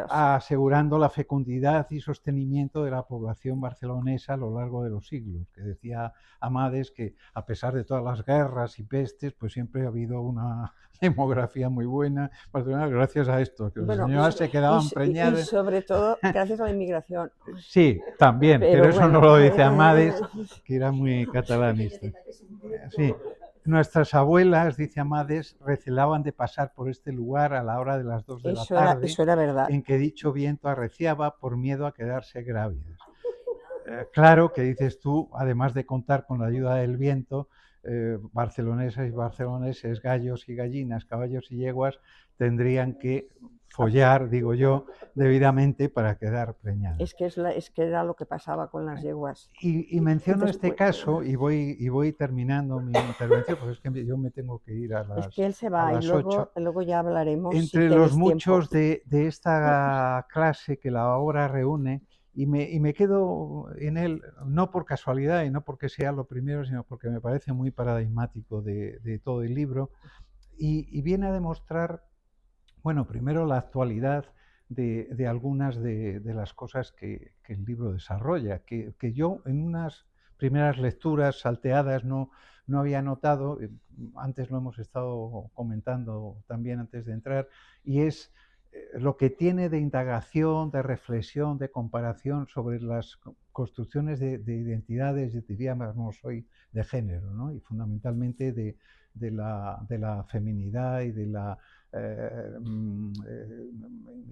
asegurando la fecundidad y sostenimiento de la población barcelonesa a lo largo de los siglos, que decía Amades que a pesar de todas las guerras y pestes, pues siempre ha habido una demografía muy buena Barcelona gracias a esto, que las señoras se quedaban preñadas. Y sobre todo gracias a la inmigración. Sí, también, pero eso bueno, no lo dice Amades, que era muy catalanista. Sí. Nuestras abuelas, dice Amades, recelaban de pasar por este lugar a la hora de las 2 de la tarde, eso era verdad, en que dicho viento arreciaba por miedo a quedarse grávidas. Claro que dices tú, además de contar con la ayuda del viento, barcelonesas y barceloneses, gallos y gallinas, caballos y yeguas, tendrían que follar, digo yo, debidamente para quedar preñadas. Es que era lo que pasaba con las yeguas. Y menciono este Después, caso y voy terminando mi intervención, porque es que yo me tengo que ir a es que él se a va y las 8. luego ya hablaremos si Entre los tenéis tiempo. muchos de esta clase que la obra reúne, y me quedo en él, no por casualidad y no porque sea lo primero, sino porque me parece muy paradigmático de todo el libro, y viene a demostrar, bueno, primero la actualidad de algunas de las cosas que el libro desarrolla, que yo en unas primeras lecturas salteadas no había notado, antes lo hemos estado comentando también antes de entrar, y es lo que tiene de indagación, de reflexión, de comparación sobre las construcciones de identidades, diríamos hoy, de género, ¿no? Y fundamentalmente de la feminidad y de la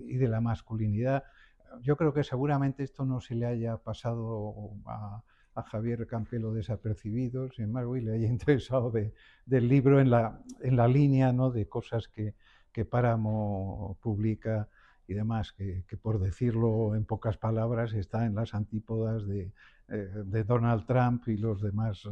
y de la masculinidad. Yo creo que seguramente esto no se le haya pasado a Javier Campelo desapercibido, sin embargo, y le haya interesado del libro en la línea, ¿no?, de cosas que Páramo publica y demás, que por decirlo en pocas palabras está en las antípodas de Donald Trump y los demás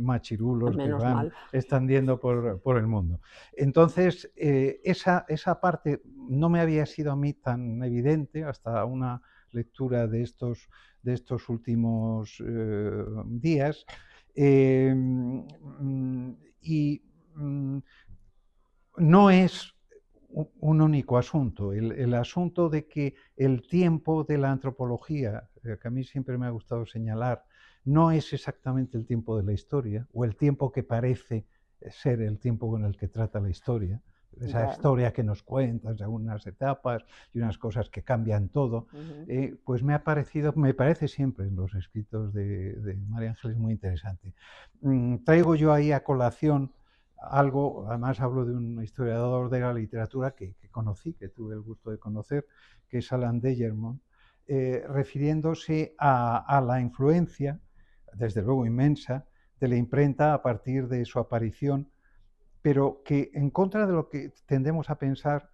machirulos que Menos van mal. extendiendo por el mundo. Entonces, esa parte no me había sido a mí tan evidente hasta una lectura de estos últimos días. Y no es un único asunto. El asunto de que el tiempo de la antropología, que a mí siempre me ha gustado señalar, no es exactamente el tiempo de la historia, o el tiempo que parece ser el tiempo con el que trata la historia, esa historia que nos cuentan de unas etapas y unas cosas que cambian todo, pues me parece siempre en los escritos de María Ángeles muy interesante. Traigo yo ahí a colación algo, además hablo de un historiador de la literatura que conocí, que tuve el gusto de conocer, que es Alan Degermond, refiriéndose a la influencia, desde luego inmensa, de la imprenta a partir de su aparición, pero que en contra de lo que tendemos a pensar,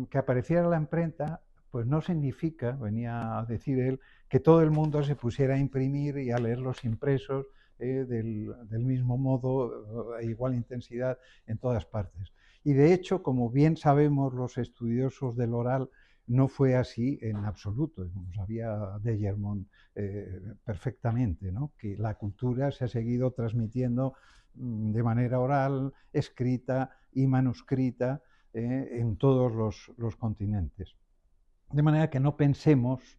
que apareciera la imprenta, pues no significa, venía a decir él, que todo el mundo se pusiera a imprimir y a leer los impresos del mismo modo, a igual intensidad en todas partes. Y de hecho, como bien sabemos los estudiosos del oral, no fue así en absoluto, como sabía Degermond perfectamente, ¿no?, que la cultura se ha seguido transmitiendo de manera oral, escrita y manuscrita en todos los continentes. De manera que no pensemos,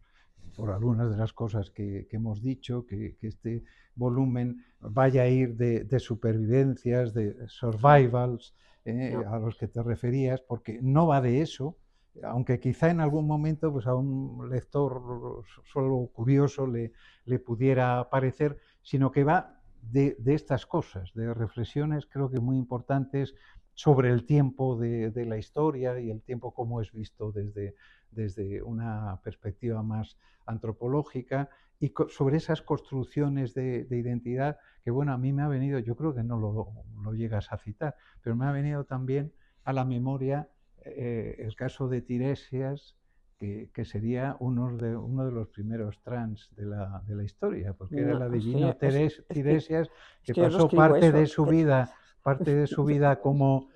por algunas de las cosas que hemos dicho, que este volumen vaya a ir de supervivencias, de survivals, a los que te referías, porque no va de eso, aunque quizá en algún momento pues, a un lector solo curioso le pudiera parecer, sino que va de estas cosas, de reflexiones creo que muy importantes sobre el tiempo de la historia y el tiempo como es visto desde una perspectiva más antropológica y sobre esas construcciones de identidad que, bueno, a mí me ha venido, yo creo que no lo llegas a citar, pero me ha venido también a la memoria el caso de Tiresias, que sería uno de los primeros trans de la historia, porque era el adivino Tiresias, que pasó parte de su vida como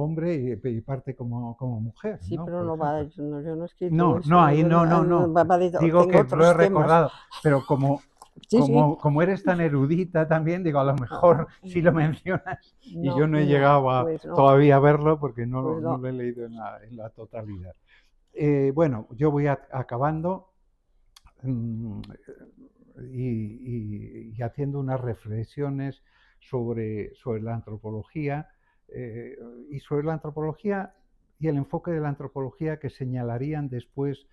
hombre y parte como mujer. Sí, ¿no? pero Por no va, ejemplo. yo no he escrito eso. No, ahí no. Digo que lo he temas. recordado, pero Sí, sí. como eres tan erudita también, digo, a lo mejor si lo mencionas y yo no he llegado pues no. todavía a verlo porque no Pues no. lo he leído en la totalidad. Bueno, yo voy acabando y haciendo unas reflexiones sobre la antropología y sobre la antropología y el enfoque de la antropología que señalarían después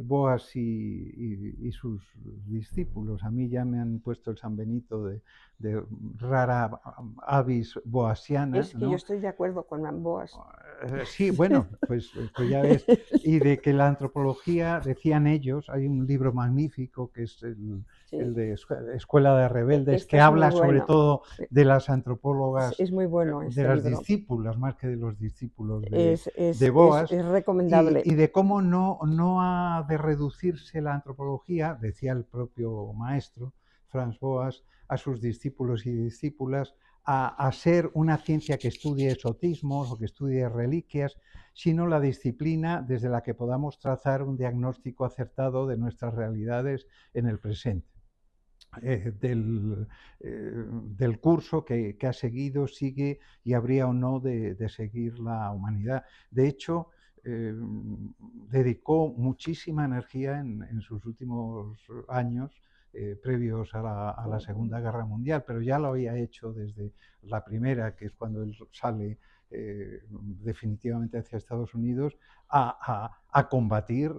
Boas y sus discípulos. A mí ya me han puesto el San Benito de rara avis boasiana. Es que ¿no? yo estoy de acuerdo con Boas. Sí, bueno, pues ya ves. Y de que la antropología, decían ellos, hay un libro magnífico que es el Sí, de Escuela de Rebeldes, este que es muy habla sobre bueno. todo Sí, de las antropólogas, es muy bueno de este las libro. discípulas, más que de los discípulos Es, de es, es, Boas, es recomendable. y de cómo no ha de reducirse la antropología, decía el propio maestro, Franz Boas, a sus discípulos y discípulas, a ser una ciencia que estudie exotismos o que estudie reliquias, sino la disciplina desde la que podamos trazar un diagnóstico acertado de nuestras realidades en el presente. Del curso que ha seguido, sigue y habría o no de seguir la humanidad. De hecho, dedicó muchísima energía en sus últimos años previos a la Segunda Guerra Mundial, pero ya lo había hecho desde la primera, que es cuando él sale definitivamente hacia Estados Unidos, a combatir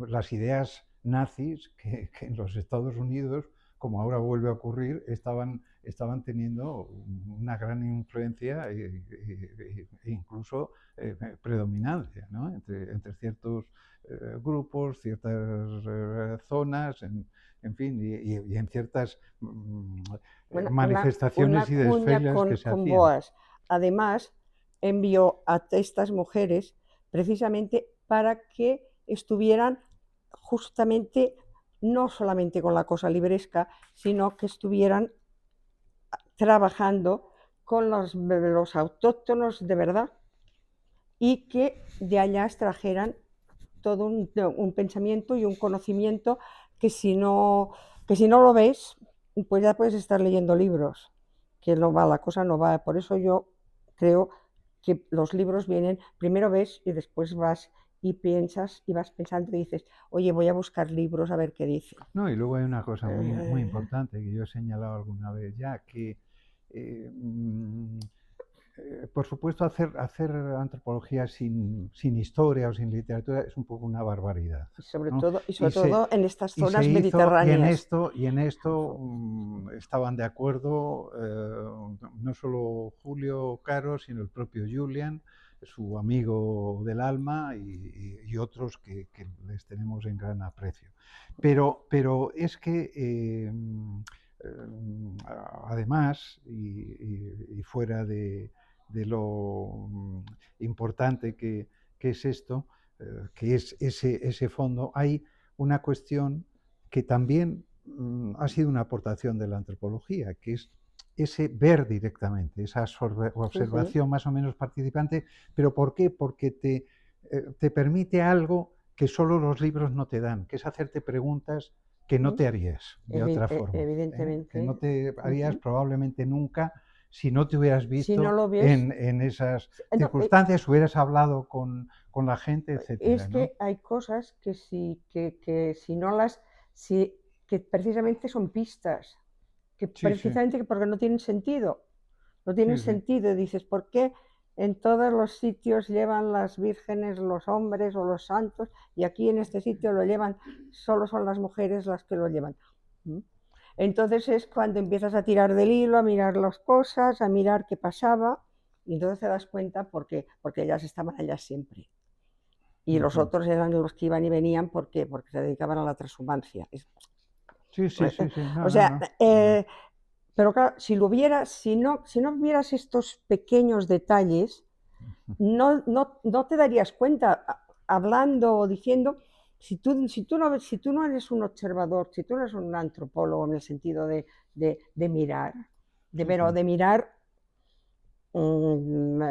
las ideas nazis que en los Estados Unidos, como ahora vuelve a ocurrir, estaban teniendo una gran influencia e incluso predominancia, ¿no? entre ciertos grupos, ciertas zonas, en fin, y en ciertas Bueno, manifestaciones y cuña desfiles que se con hacían. Boas. Además, envió a estas mujeres precisamente para que estuvieran justamente, no solamente con la cosa libresca, sino que estuvieran trabajando con los autóctonos de verdad y que de allá extrajeran todo un pensamiento y un conocimiento que que si no lo ves, pues ya puedes estar leyendo libros, que no va, la cosa no va. Por eso yo creo que los libros vienen, primero ves y después vas y piensas y vas pensando y dices, oye, voy a buscar libros a ver qué dicen. No, y luego hay una cosa muy Eh, importante que yo he señalado alguna vez ya, que eh, mm, por supuesto hacer antropología sin historia o sin literatura es un poco una barbaridad, ¿no? y Y sobre se, todo en estas y se zonas hizo, mediterráneas. y en esto estaban de acuerdo no solo Julio Caro, sino el propio Julian, su amigo del alma, y otros que les tenemos en gran aprecio. Pero es que además, y fuera de lo importante que es esto, que es ese fondo, hay una cuestión que también ha sido una aportación de la antropología, que es ese ver directamente, esa Sí, sí. observación más o menos participante. ¿Pero por qué? Porque te permite algo que solo los libros no te dan, que es hacerte preguntas que no te harías de otra forma, que no Evidentemente. te harías Ujú. probablemente nunca si no te hubieras Si no visto lo ves, en esas no, circunstancias, hubieras hablado con la gente, etcétera, es ¿no? que hay cosas que si no las, si, que precisamente son pistas, que Sí, sí, precisamente porque no tienen sentido, no tienen sí, sí. sentido. Dices, ¿por qué en todos los sitios llevan las vírgenes los hombres o los santos y aquí en este sitio lo llevan, solo son las mujeres las que lo llevan? ¿Mm? Entonces es cuando empiezas a tirar del hilo, a mirar las cosas, a mirar qué pasaba, y entonces te das cuenta porque ellas estaban allá siempre. Y los Ujú. otros eran los que iban y venían porque se dedicaban a la transhumancia. Sí, sí, sí, sí. O No, no, sea, no. pero claro, si lo hubieras, si no vieras estos pequeños detalles, no te darías cuenta hablando o diciendo, si tú no eres un observador, si tú no eres un antropólogo en el sentido de mirar, Sí, sí. de mirar, mm,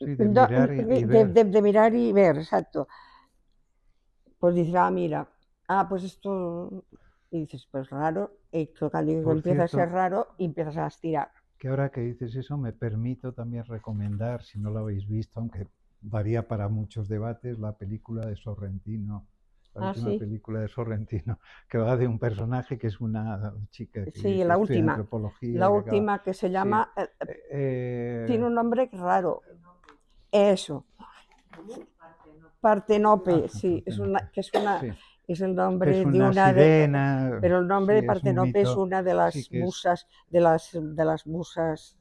Sí, de mirar y ver. de mirar y ver, exacto. Pues dices, ah, mira, ah, pues esto, y dices, pues raro, y cuando Por empieza a ser cierto, raro, y empiezas a estirar. que ahora que dices eso, me permito también recomendar, si no lo habéis visto, aunque daría para muchos debates, la película de Sorrentino, la Ah, última sí, película de Sorrentino, que va de un personaje que es una chica sí, que estudia la antropología, que acaba... última que se Sí. llama, tiene eh, un nombre raro, eso, Partenope, sí, Partenope. Sí, es el que es nombre de una una de, sirena, pero el nombre sí, de es un Partenope es mito, una de sí las que es... musas, de las musas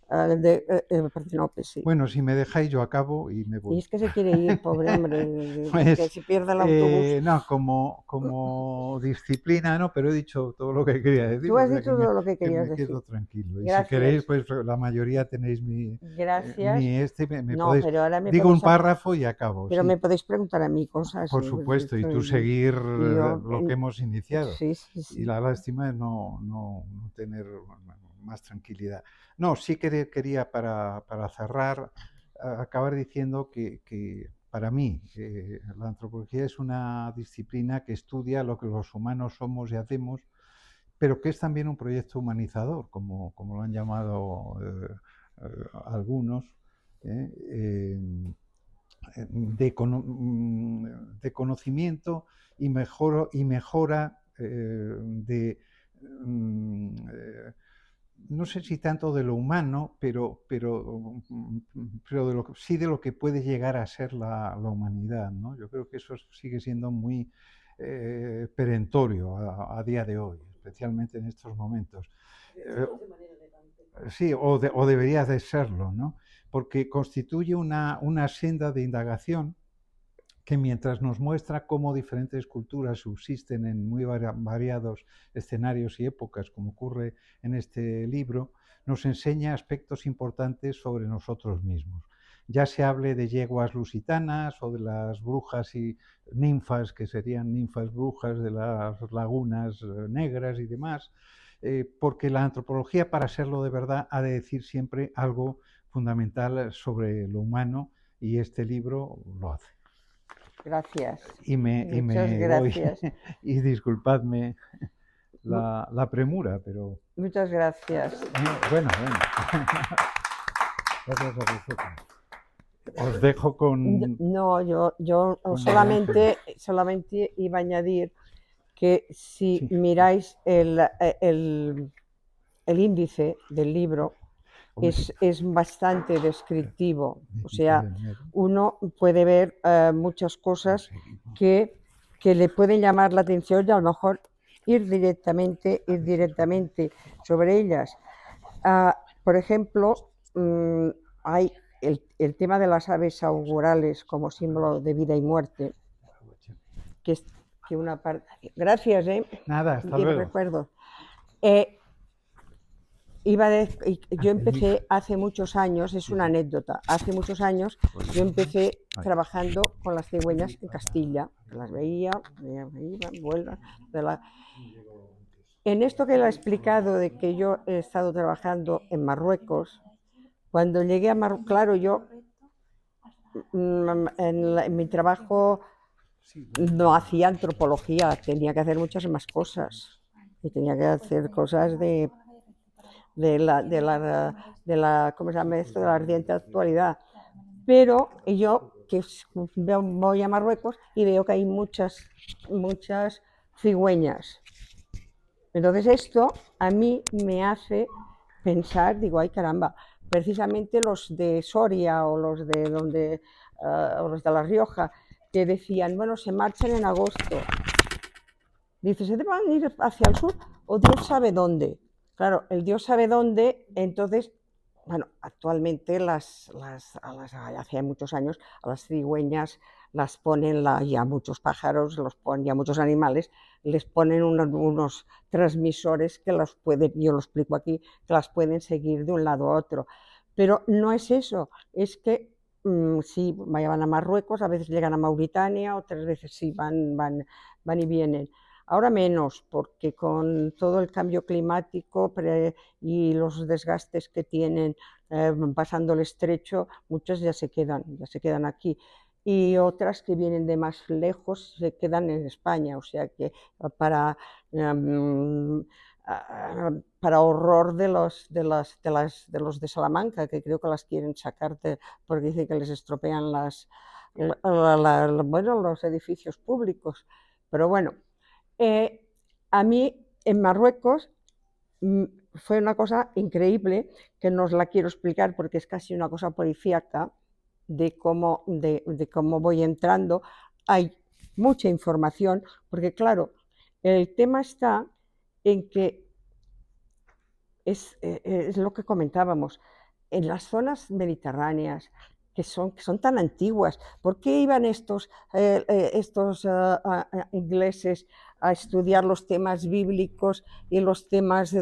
de Partenopes, sí. Bueno, si me dejáis yo acabo y me Y voy. es que se quiere ir, pobre hombre, que Pues, se pierde el autobús. no, como disciplina, no, pero he dicho todo lo que quería decir, Tú o has sea dicho todo lo que que querías me decir. quedo tranquilo. Y si queréis, Gracias, pues la mayoría tenéis gracias. me No, podéis, pero ahora me digo un podéis, párrafo y acabo, pero me sí, podéis preguntar a mí cosas. por supuesto, y tú seguir Y yo, lo que hemos iniciado. sí, sí, Y sí. la lástima es no tener más tranquilidad. No, sí quería para cerrar, acabar diciendo que para mí la antropología es una disciplina que estudia lo que los humanos somos y hacemos, pero que es también un proyecto humanizador, como lo han llamado algunos, ¿eh? De conocimiento y mejora no sé si tanto de lo humano, pero sí de lo que puede llegar a ser la humanidad, ¿no? Yo creo que eso sigue siendo muy perentorio a día de hoy, especialmente en estos momentos. Sí, o debería de serlo, ¿no? Porque constituye una senda de indagación que mientras nos muestra cómo diferentes culturas subsisten en muy variados escenarios y épocas, como ocurre en este libro, nos enseña aspectos importantes sobre nosotros mismos. Ya se hable de yeguas lusitanas o de las brujas y ninfas, que serían ninfas brujas de las lagunas negras y demás, porque la antropología, para serlo de verdad, ha de decir siempre algo fundamental sobre lo humano, y este libro lo hace. Gracias. Y Muchas me voy. gracias. Y disculpadme la premura, pero Muchas gracias. bueno. Gracias a vosotros. Os dejo con... No, yo con solamente iba a añadir que si sí. miráis el índice del libro, es bastante descriptivo. O sea, uno puede ver muchas cosas que le pueden llamar la atención y a lo mejor ir directamente sobre ellas. Por ejemplo, hay el tema de las aves augurales como símbolo de vida y muerte, que es que una parte... Gracias, Nada, hasta y luego. recuerdo. Yo empecé hace muchos años, es una anécdota, hace muchos años yo empecé trabajando con las cigüeñas en Castilla, las veía, iban, vuelvan, En esto que le he explicado de que yo he estado trabajando en Marruecos, cuando llegué a Marruecos, claro, yo en mi trabajo no hacía antropología, tenía que hacer muchas más cosas. Y tenía que hacer cosas de la ¿cómo se llama esto? De la ardiente actualidad. Pero yo que voy a Marruecos y veo que hay muchas cigüeñas. Entonces esto a mí me hace pensar, digo, ay caramba, precisamente los de Soria o los de La Rioja, que decían, bueno, se marchan en agosto. Dice, se van a ir hacia el sur o Dios sabe dónde. Claro, el Dios sabe dónde, entonces, bueno, actualmente hace muchos años, a las cigüeñas las ponen, y a muchos pájaros, y a muchos animales, les ponen unos transmisores que los pueden, yo lo explico aquí, que las pueden seguir de un lado a otro. Pero no es eso, es que sí, van a Marruecos, a veces llegan a Mauritania, otras veces sí, van y vienen. Ahora menos, porque con todo el cambio climático y los desgastes que tienen pasando el estrecho, muchas ya se quedan aquí. Y otras que vienen de más lejos se quedan en España, o sea que para, para horror de los de Salamanca, que creo que las quieren sacar porque dicen que les estropean los edificios públicos. Pero bueno, a mí en Marruecos fue una cosa increíble, que no os la quiero explicar porque es casi una cosa policíaca de cómo voy entrando. Hay mucha información, porque claro, el tema está en que es lo que comentábamos. en las zonas mediterráneas, que son tan antiguas, ¿por qué iban estos ingleses a estudiar los temas bíblicos y los temas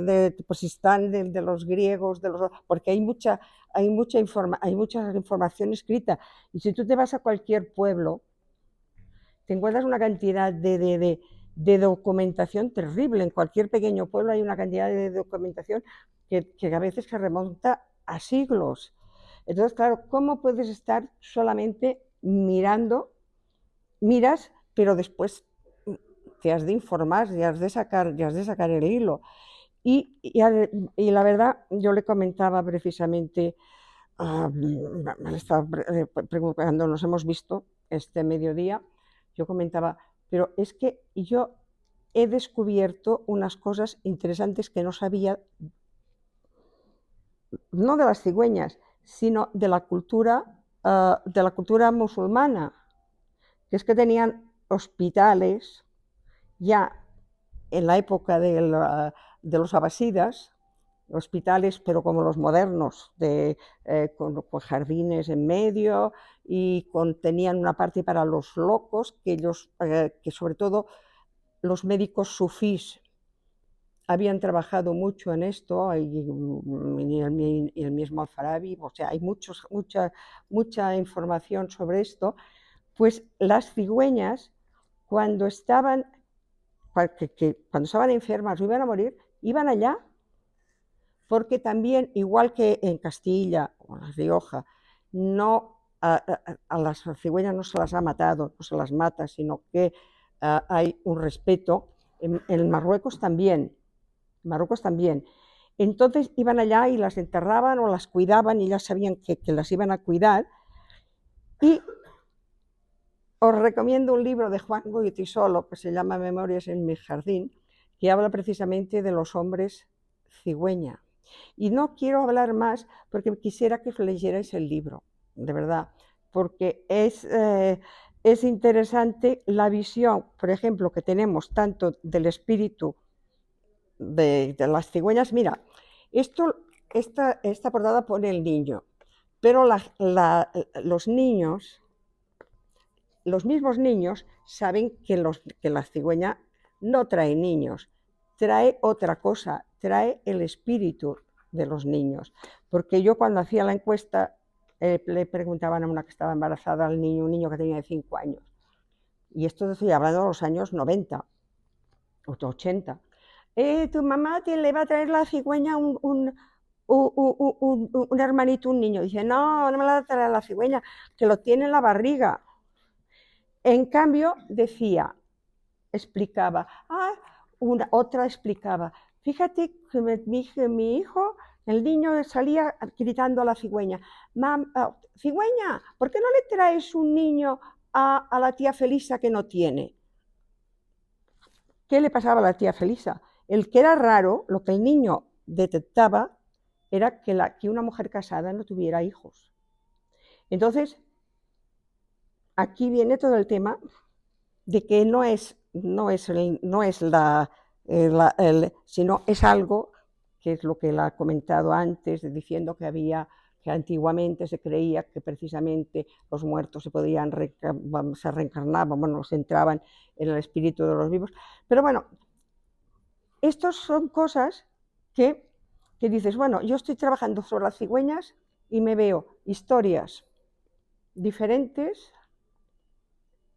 pues están de los griegos, porque hay mucha información escrita. Y si tú te vas a cualquier pueblo, te encuentras una cantidad de documentación terrible. En cualquier pequeño pueblo hay una cantidad de documentación que a veces se remonta a siglos. Entonces, claro, ¿cómo puedes estar solamente mirando? Miras, pero después te has de informar y has de sacar el hilo. Y la verdad, yo le comentaba precisamente, me estaba preguntando, nos hemos visto este mediodía, yo comentaba, pero es que yo he descubierto unas cosas interesantes que no sabía, no de las cigüeñas, sino de la cultura musulmana, que es que tenían hospitales ya en la época de los abasidas, hospitales, pero como los modernos, con jardines en medio y tenían una parte para los locos, que sobre todo los médicos sufís habían trabajado mucho en esto, y el mismo Al-Farabi, o sea, hay mucha información sobre esto. Pues las cigüeñas, cuando estaban enfermas o iban a morir, iban allá, porque también, igual que en Castilla o en La Rioja, a las cigüeñas no se las ha matado, no se las mata, sino que hay un respeto. En Marruecos también. Entonces iban allá y las enterraban o las cuidaban y ya sabían que las iban a cuidar. Y os recomiendo un libro de Juan Goytisolo que se llama Memorias en mi jardín, que habla precisamente de los hombres cigüeña. Y no quiero hablar más porque quisiera que os leyerais el libro, de verdad, porque es interesante la visión, por ejemplo, que tenemos tanto del espíritu de las cigüeñas. Mira, esta portada pone el niño, pero los mismos niños saben que la cigüeña no trae niños, trae otra cosa, trae el espíritu de los niños. Porque yo cuando hacía la encuesta le preguntaban a una que estaba embarazada al niño, un niño que tenía 5 años, y esto estoy hablando de los años 90 o 80. Tu mamá le va a traer la cigüeña un hermanito, un niño. Dice, no me la va a traer la cigüeña, que lo tiene en la barriga. En cambio, explicaba, otra explicaba, fíjate que mi hijo, el niño salía gritando a la cigüeña, cigüeña, ¿por qué no le traes un niño a la tía Felisa que no tiene? ¿Qué le pasaba a la tía Felisa? El que era raro, lo que el niño detectaba, era que una mujer casada no tuviera hijos. Entonces, aquí viene todo el tema de que sino es algo que es lo que él ha comentado antes, diciendo que antiguamente se creía que precisamente los muertos se reencarnaban, se entraban en el espíritu de los vivos. Pero bueno, estas son cosas que dices, bueno, yo estoy trabajando sobre las cigüeñas y me veo historias diferentes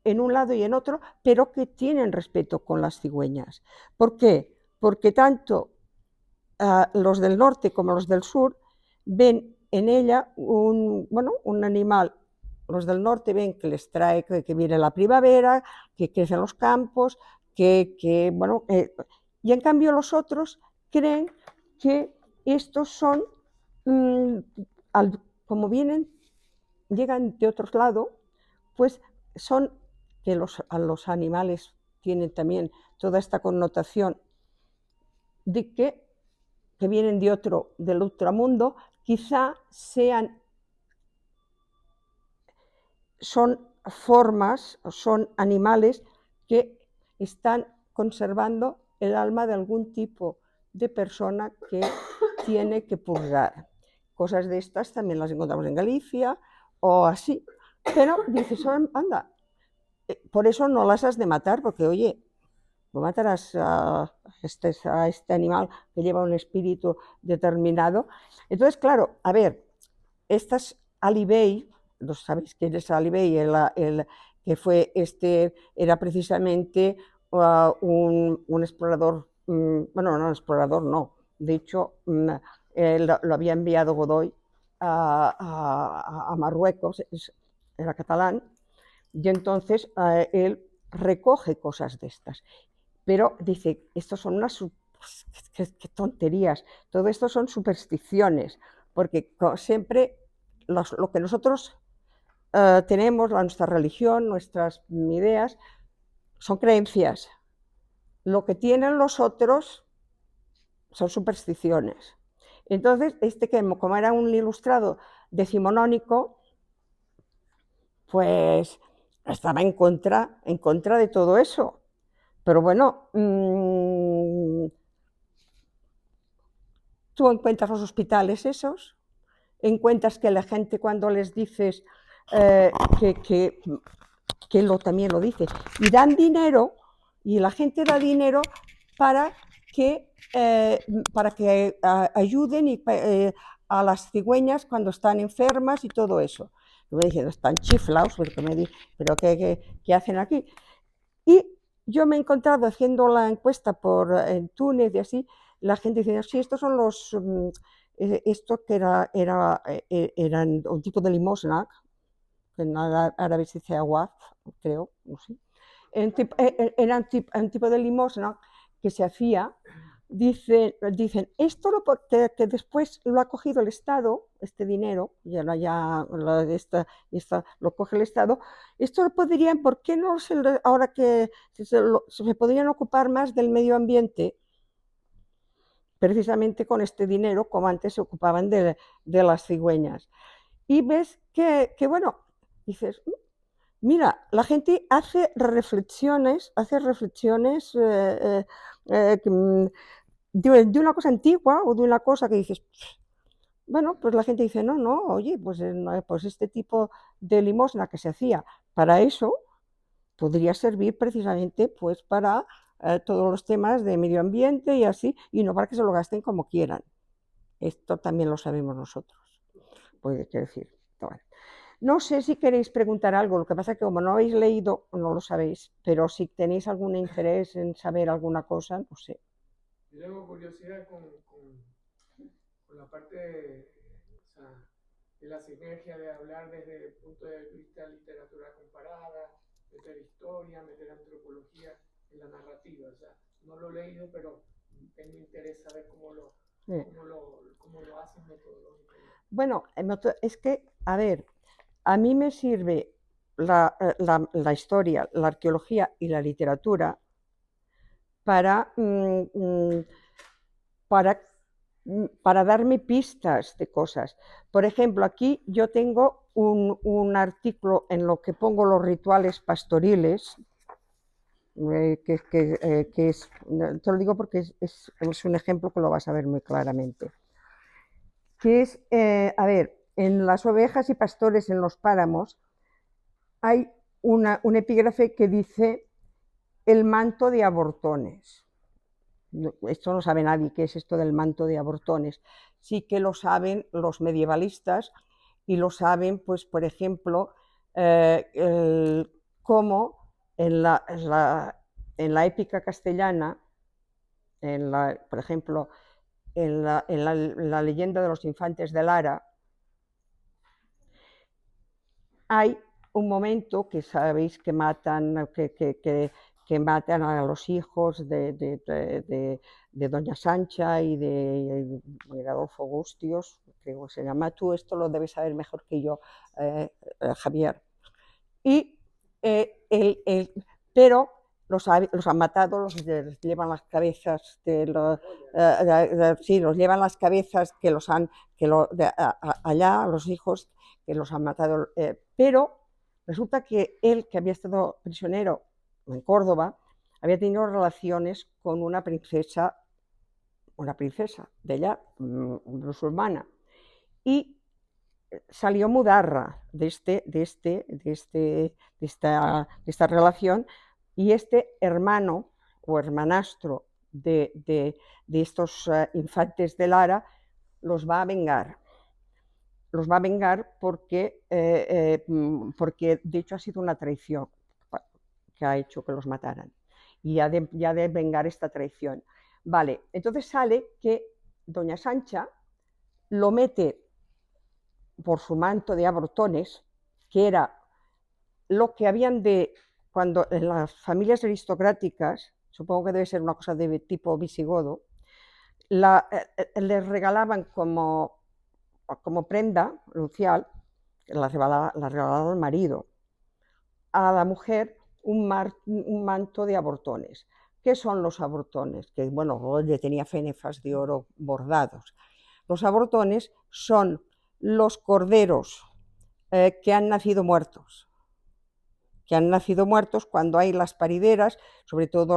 en un lado y en otro, pero que tienen respeto con las cigüeñas. ¿Por qué? Porque tanto los del norte como los del sur ven en ella un animal. Los del norte ven que les trae, que viene la primavera, que crecen los campos, y en cambio los otros creen que estos son, como llegan de otro lado, pues son que los animales tienen también toda esta connotación de que vienen del ultramundo, quizá son formas, son animales que están conservando el alma de algún tipo de persona que tiene que purgar. cosas de estas también las encontramos en Galicia o así. Pero dices, anda, por eso no las has de matar, porque oye, no matarás a este animal que lleva un espíritu determinado. Entonces, claro, a ver, estas Ali Bey, ¿no sabéis quién es Ali Bey? Que fue era precisamente un explorador, bueno, no un explorador, no, de hecho, lo había enviado Godoy a Marruecos, era catalán, y entonces él recoge cosas de estas. Pero dice, estos son unas qué tonterías, todo esto son supersticiones, porque siempre lo que nosotros tenemos, nuestra religión, nuestras ideas, son creencias. Lo que tienen los otros son supersticiones. Entonces, como era un ilustrado decimonónico, pues estaba en contra de todo eso. Pero bueno, tú encuentras los hospitales esos, encuentras que la gente cuando les dices que también lo dice, y dan dinero, y la gente da dinero para que ayuden a las cigüeñas cuando están enfermas y todo eso. Me dicen, están chiflados, pero ¿qué hacen aquí? Y yo me he encontrado haciendo la encuesta en Túnez y así, la gente dice, sí, estos son esto que eran un tipo de limosna, que en árabe se dice awaz, creo, no sé. Era un tipo de limosna que se hacía. Dicen, esto que después lo ha cogido el Estado, este dinero, lo coge el Estado, esto lo podrían, ¿por qué no ahora que se podrían ocupar más del medio ambiente? Precisamente con este dinero, como antes se ocupaban de las cigüeñas. Y ves que bueno, dices, mira, la gente hace reflexiones de una cosa antigua o de una cosa que dices, bueno, pues la gente dice, no, oye, pues este tipo de limosna que se hacía para eso podría servir precisamente pues para todos los temas de medio ambiente y así, y no para que se lo gasten como quieran. Esto también lo sabemos nosotros. Quiero decir, bueno. No sé si queréis preguntar algo, lo que pasa es que como no habéis leído, no lo sabéis, pero si tenéis algún interés en saber alguna cosa, no sé. Yo tengo curiosidad con la parte de la sinergia de hablar desde el punto de vista de literatura comparada, meter historia, meter antropología en la narrativa. O sea, no lo he leído, pero tengo interés saber cómo lo hacen metodológicamente. Bueno, es que, a ver, a mí me sirve la historia, la arqueología y la literatura para darme pistas de cosas. Por ejemplo, aquí yo tengo un artículo en lo que pongo los rituales pastoriles, que es, te lo digo porque es un ejemplo que lo vas a ver muy claramente. Que es, a ver, en las ovejas y pastores en los páramos hay un epígrafe que dice el manto de abortones. Esto no sabe nadie qué es esto del manto de abortones. Sí que lo saben los medievalistas y lo saben, pues, por ejemplo, cómo en la épica castellana, por ejemplo, en la leyenda de los infantes de Lara, hay un momento que sabéis que matan, que matan a los hijos de Doña Sancha y de Adolfo Gustios, creo que se llama. Tú esto lo debes saber mejor que yo, Javier. Pero los han matado, les llevan las cabezas los llevan las cabezas allá, los hijos que los han matado. Pero resulta que él, que había estado prisionero en Córdoba, había tenido relaciones con una princesa de ella, musulmana. y salió Mudarra de esta relación, y este hermano o hermanastro de estos infantes de Lara los va a vengar. Los va a vengar porque de hecho ha sido una traición que ha hecho que los mataran, y ha de vengar esta traición. Vale, entonces sale que doña Sancha lo mete por su manto de abortones, que era lo que habían de, cuando en las familias aristocráticas, supongo que debe ser una cosa de tipo visigodo, les regalaban como prenda nupcial, la regalaba el marido, a la mujer un manto de abortones. ¿Qué son los abortones? Que bueno, le tenía fenefas de oro bordados. Los abortones son los corderos que han nacido muertos. Cuando hay las parideras, sobre todo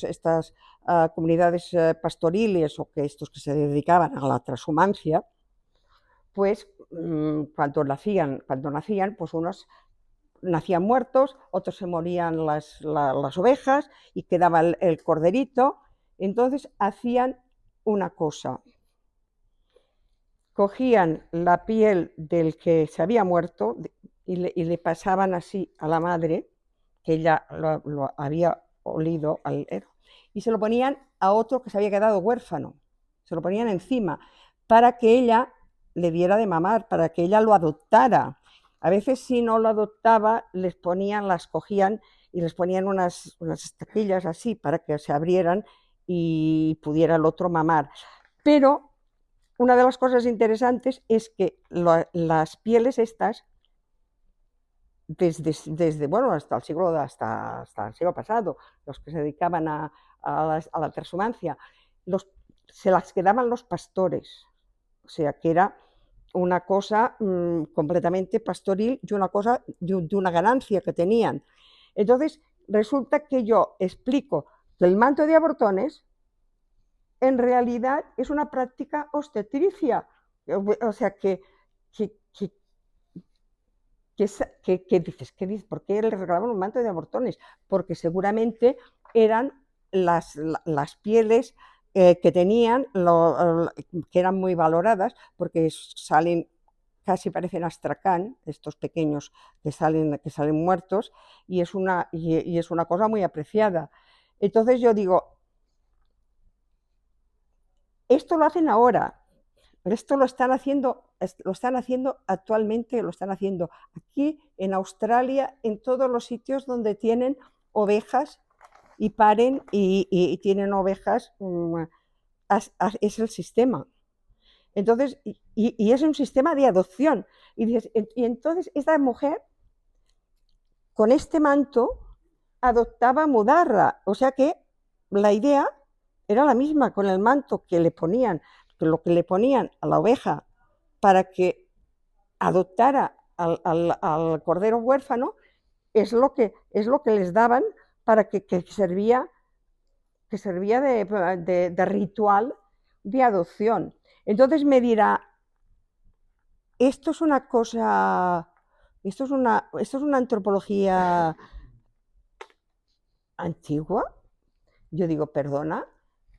estas comunidades pastoriles o estos que se dedicaban a la transhumancia, pues cuando nacían, pues unos nacían muertos, otros se morían las ovejas y quedaba el corderito. Entonces hacían una cosa: cogían la piel del que se había muerto y le pasaban así a la madre, que ella lo había olido, y se lo ponían a otro que se había quedado huérfano, se lo ponían encima para que ella le diera de mamar, para que ella lo adoptara. A veces, si no lo adoptaba, las cogían y les ponían unas estaquillas así para que se abrieran y pudiera el otro mamar. Pero una de las cosas interesantes es que las pieles estas, desde bueno, hasta el siglo pasado, los que se dedicaban a la transhumancia, se las quedaban los pastores. O sea, que era una cosa completamente pastoril y una cosa de una ganancia que tenían. Entonces, resulta que yo explico que el manto de abortones en realidad es una práctica obstetricia. O sea, que dices, ¿por qué le regalaban un manto de abortones? Porque seguramente eran las pieles que tenían, que eran muy valoradas, porque salen, casi parecen astracán, estos pequeños que salen muertos, y es una cosa muy apreciada. Entonces yo digo, esto lo hacen ahora, esto lo están haciendo actualmente, lo están haciendo aquí en Australia, en todos los sitios donde tienen ovejas y paren y tienen ovejas, es el sistema. Entonces, y es un sistema de adopción. Y entonces esta mujer, con este manto, adoptaba a Mudarra. O sea que la idea era la misma, con el manto que le ponían, lo que le ponían a la oveja para que adoptara al cordero huérfano, es lo que les daban para que servía de ritual de adopción. Entonces me dirá, esto es una cosa, esto es una antropología antigua. Yo digo, perdona,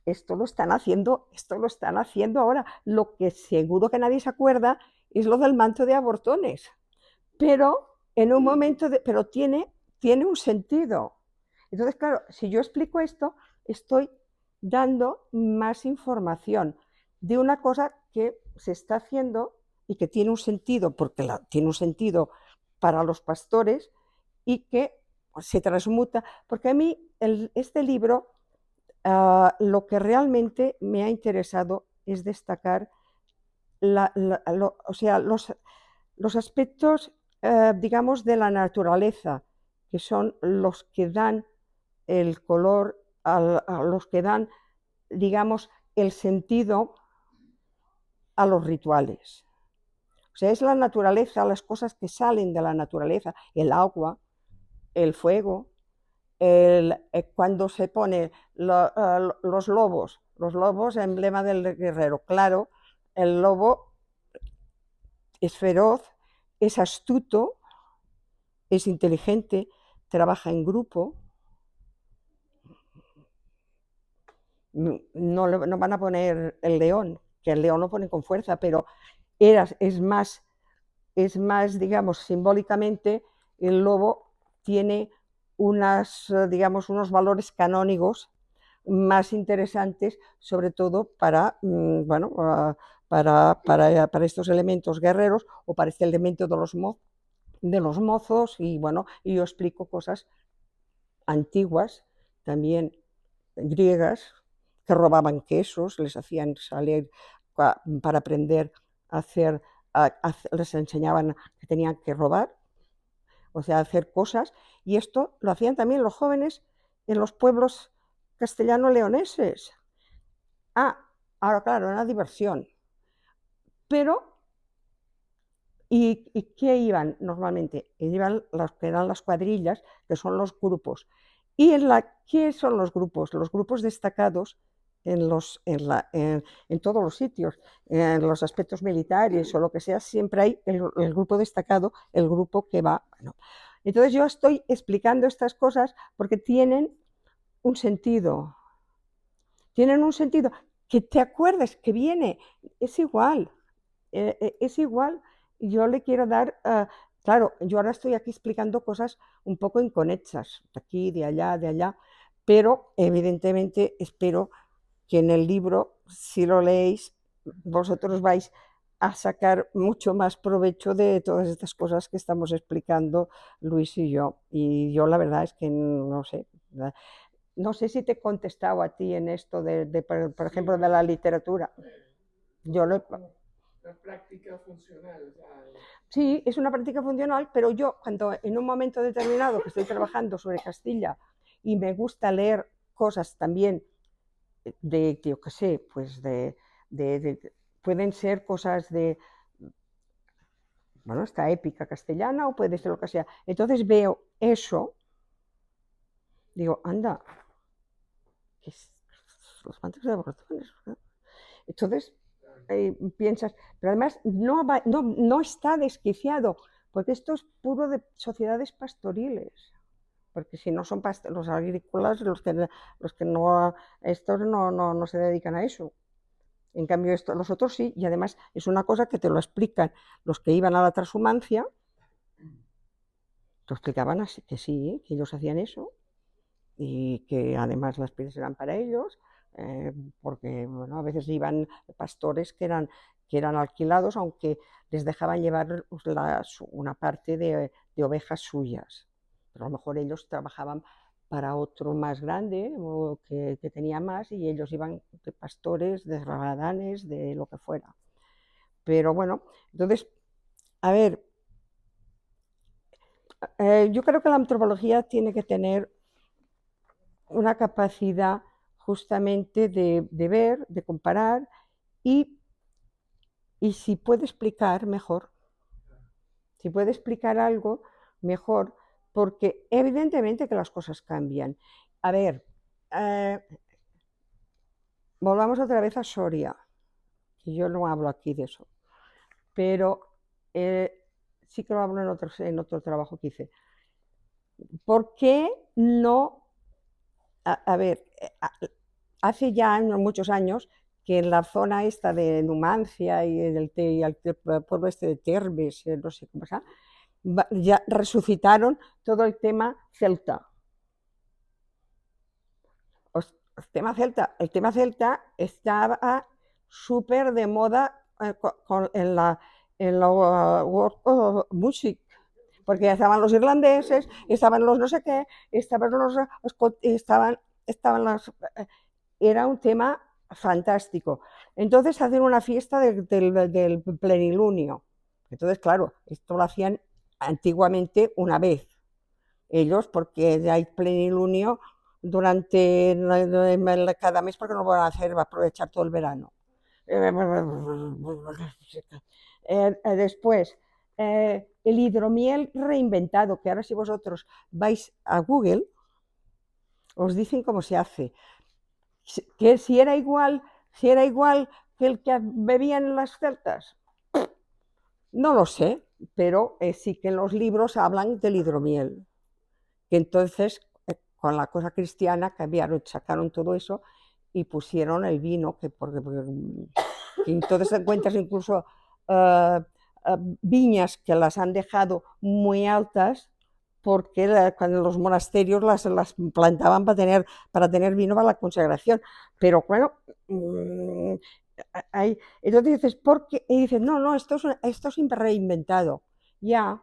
esto lo están haciendo ahora. Lo que seguro que nadie se acuerda es lo del manto de abortones, pero en un momento pero tiene un sentido. Entonces, claro, si yo explico esto, estoy dando más información de una cosa que se está haciendo y que tiene un sentido, porque tiene un sentido para los pastores, y que se transmuta. Porque a mí este libro, lo que realmente me ha interesado es destacar o sea, los aspectos, digamos, de la naturaleza, que son los que dan el color, los que dan, digamos, el sentido a los rituales. O sea, es la naturaleza, las cosas que salen de la naturaleza, el agua, el fuego, cuando se pone los lobos, emblema del guerrero, claro, el lobo es feroz, es astuto, es inteligente, trabaja en grupo. No van a poner el león, que el león lo ponen con fuerza, pero es más, digamos, simbólicamente, el lobo tiene digamos, unos valores canónicos más interesantes, sobre todo para, bueno, para estos elementos guerreros o para este elemento de los mozos, y bueno, y yo explico cosas antiguas, también griegas, que robaban quesos, les hacían salir para aprender a hacer, les enseñaban que tenían que robar, o sea, hacer cosas, y esto lo hacían también los jóvenes en los pueblos castellano-leoneses. Ahora claro, era una diversión, pero ¿y qué iban normalmente? Iban las que eran las cuadrillas, que son los grupos. ¿Y qué son los grupos? Los grupos destacados en todos los sitios, en los aspectos militares o lo que sea, siempre hay el grupo destacado, el grupo que va. Bueno. Entonces yo estoy explicando estas cosas porque tienen un sentido. Tienen un sentido que te acuerdes que viene, es igual. Es igual. Yo le quiero dar, claro, yo ahora estoy aquí explicando cosas un poco inconexas, de aquí, de allá, pero evidentemente espero que en el libro, si lo leéis, vosotros vais a sacar mucho más provecho de todas estas cosas que estamos explicando Luis y yo. Y yo la verdad es que no sé. No sé si te he contestado a ti en esto por ejemplo, de la literatura. Yo lo he... Una práctica funcional. O sea, Sí, es una práctica funcional, pero yo cuando en un momento determinado que estoy trabajando sobre Castilla y me gusta leer cosas también yo qué sé, pues pueden ser cosas bueno, esta épica castellana o puede ser lo que sea. Entonces veo eso, digo, anda, ¿qué es? Los mantos de bordones. Entonces piensas, pero además no está desquiciado, porque esto es puro de sociedades pastoriles, porque si no son los agrícolas los que no, estos no se dedican a eso. En cambio, los otros sí, y además es una cosa que te lo explican los que iban a la transhumancia, te explicaban así, que sí, que ellos hacían eso, y que además las pieles eran para ellos, porque bueno, a veces iban pastores que eran alquilados, aunque les dejaban llevar una parte de ovejas suyas, pero a lo mejor ellos trabajaban para otro más grande o que tenía más, y ellos iban de pastores, de rabadanes, de lo que fuera. Pero bueno, entonces, a ver, yo creo que la antropología tiene que tener una capacidad justamente de ver, de comparar, y si puede explicar mejor, si puede explicar algo mejor, porque evidentemente que las cosas cambian. A ver, volvamos otra vez a Soria, que yo no hablo aquí de eso, pero sí que lo hablo en otro trabajo que hice. ¿Por qué no? A ver, hace ya muchos años que en la zona esta de Numancia y el pueblo este de Terbes, no sé cómo se llama, ya resucitaron todo el tema celta. El tema celta estaba súper de moda en la World Music, porque ya estaban los irlandeses, estaban los no sé qué, estaban era un tema fantástico. Entonces hacen una fiesta del plenilunio. Entonces, claro, esto lo hacían antiguamente una vez. Ellos, porque hay plenilunio durante cada mes, porque no lo van a hacer, va a aprovechar todo el verano. Después, el hidromiel reinventado, que ahora si vosotros vais a Google, os dicen cómo se hace. Que si era igual que el que bebían las celtas? No lo sé, pero sí que en los libros hablan del hidromiel, que entonces con la cosa cristiana cambiaron, sacaron todo eso y pusieron el vino, que entonces encuentras incluso viñas que las han dejado muy altas porque cuando los monasterios las plantaban para tener vino para la consagración. Pero bueno, entonces dices, ¿por qué? Y dices, no, esto es reinventado. Ya,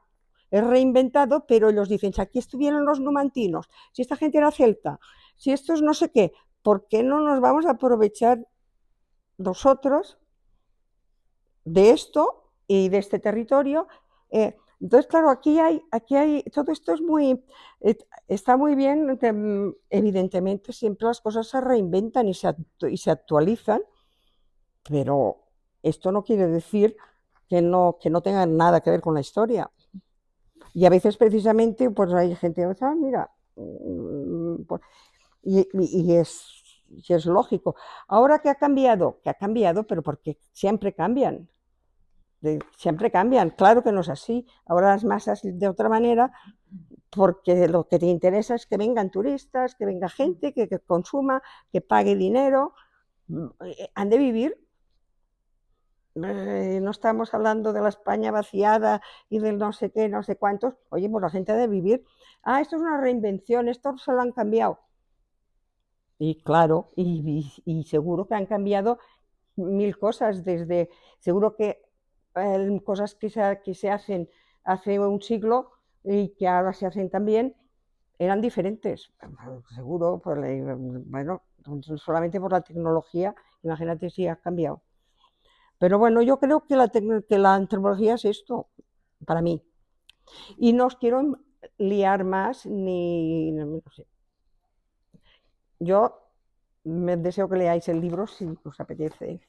es reinventado, pero ellos dicen, si aquí estuvieron los numantinos, si esta gente era celta, si esto es no sé qué, ¿por qué no nos vamos a aprovechar nosotros de esto y de este territorio? Entonces, claro, aquí hay, todo esto es está muy bien, evidentemente siempre las cosas se reinventan y se actualizan, pero esto no quiere decir que no tengan nada que ver con la historia. Y a veces precisamente pues hay gente que dice, mira, pues, y es lógico. Ahora que ha cambiado, pero porque siempre cambian. Siempre cambian, claro que no es así. Ahora las masas de otra manera, porque lo que te interesa es que vengan turistas, que venga gente, que consuma, que pague dinero, han de vivir. No estamos hablando de la España vaciada y del no sé qué, no sé cuántos. Oye, pues la gente ha de vivir. Esto es una reinvención, esto se lo han cambiado. Y claro, y seguro que han cambiado 1000 cosas, seguro que cosas que se hacen hace un siglo y que ahora se hacen también, eran diferentes. Seguro, bueno, solamente por la tecnología, imagínate si ha cambiado. Pero bueno, yo creo que la antropología es esto, para mí. Y no os quiero liar más, no sé. Yo me deseo que leáis el libro si os apetece.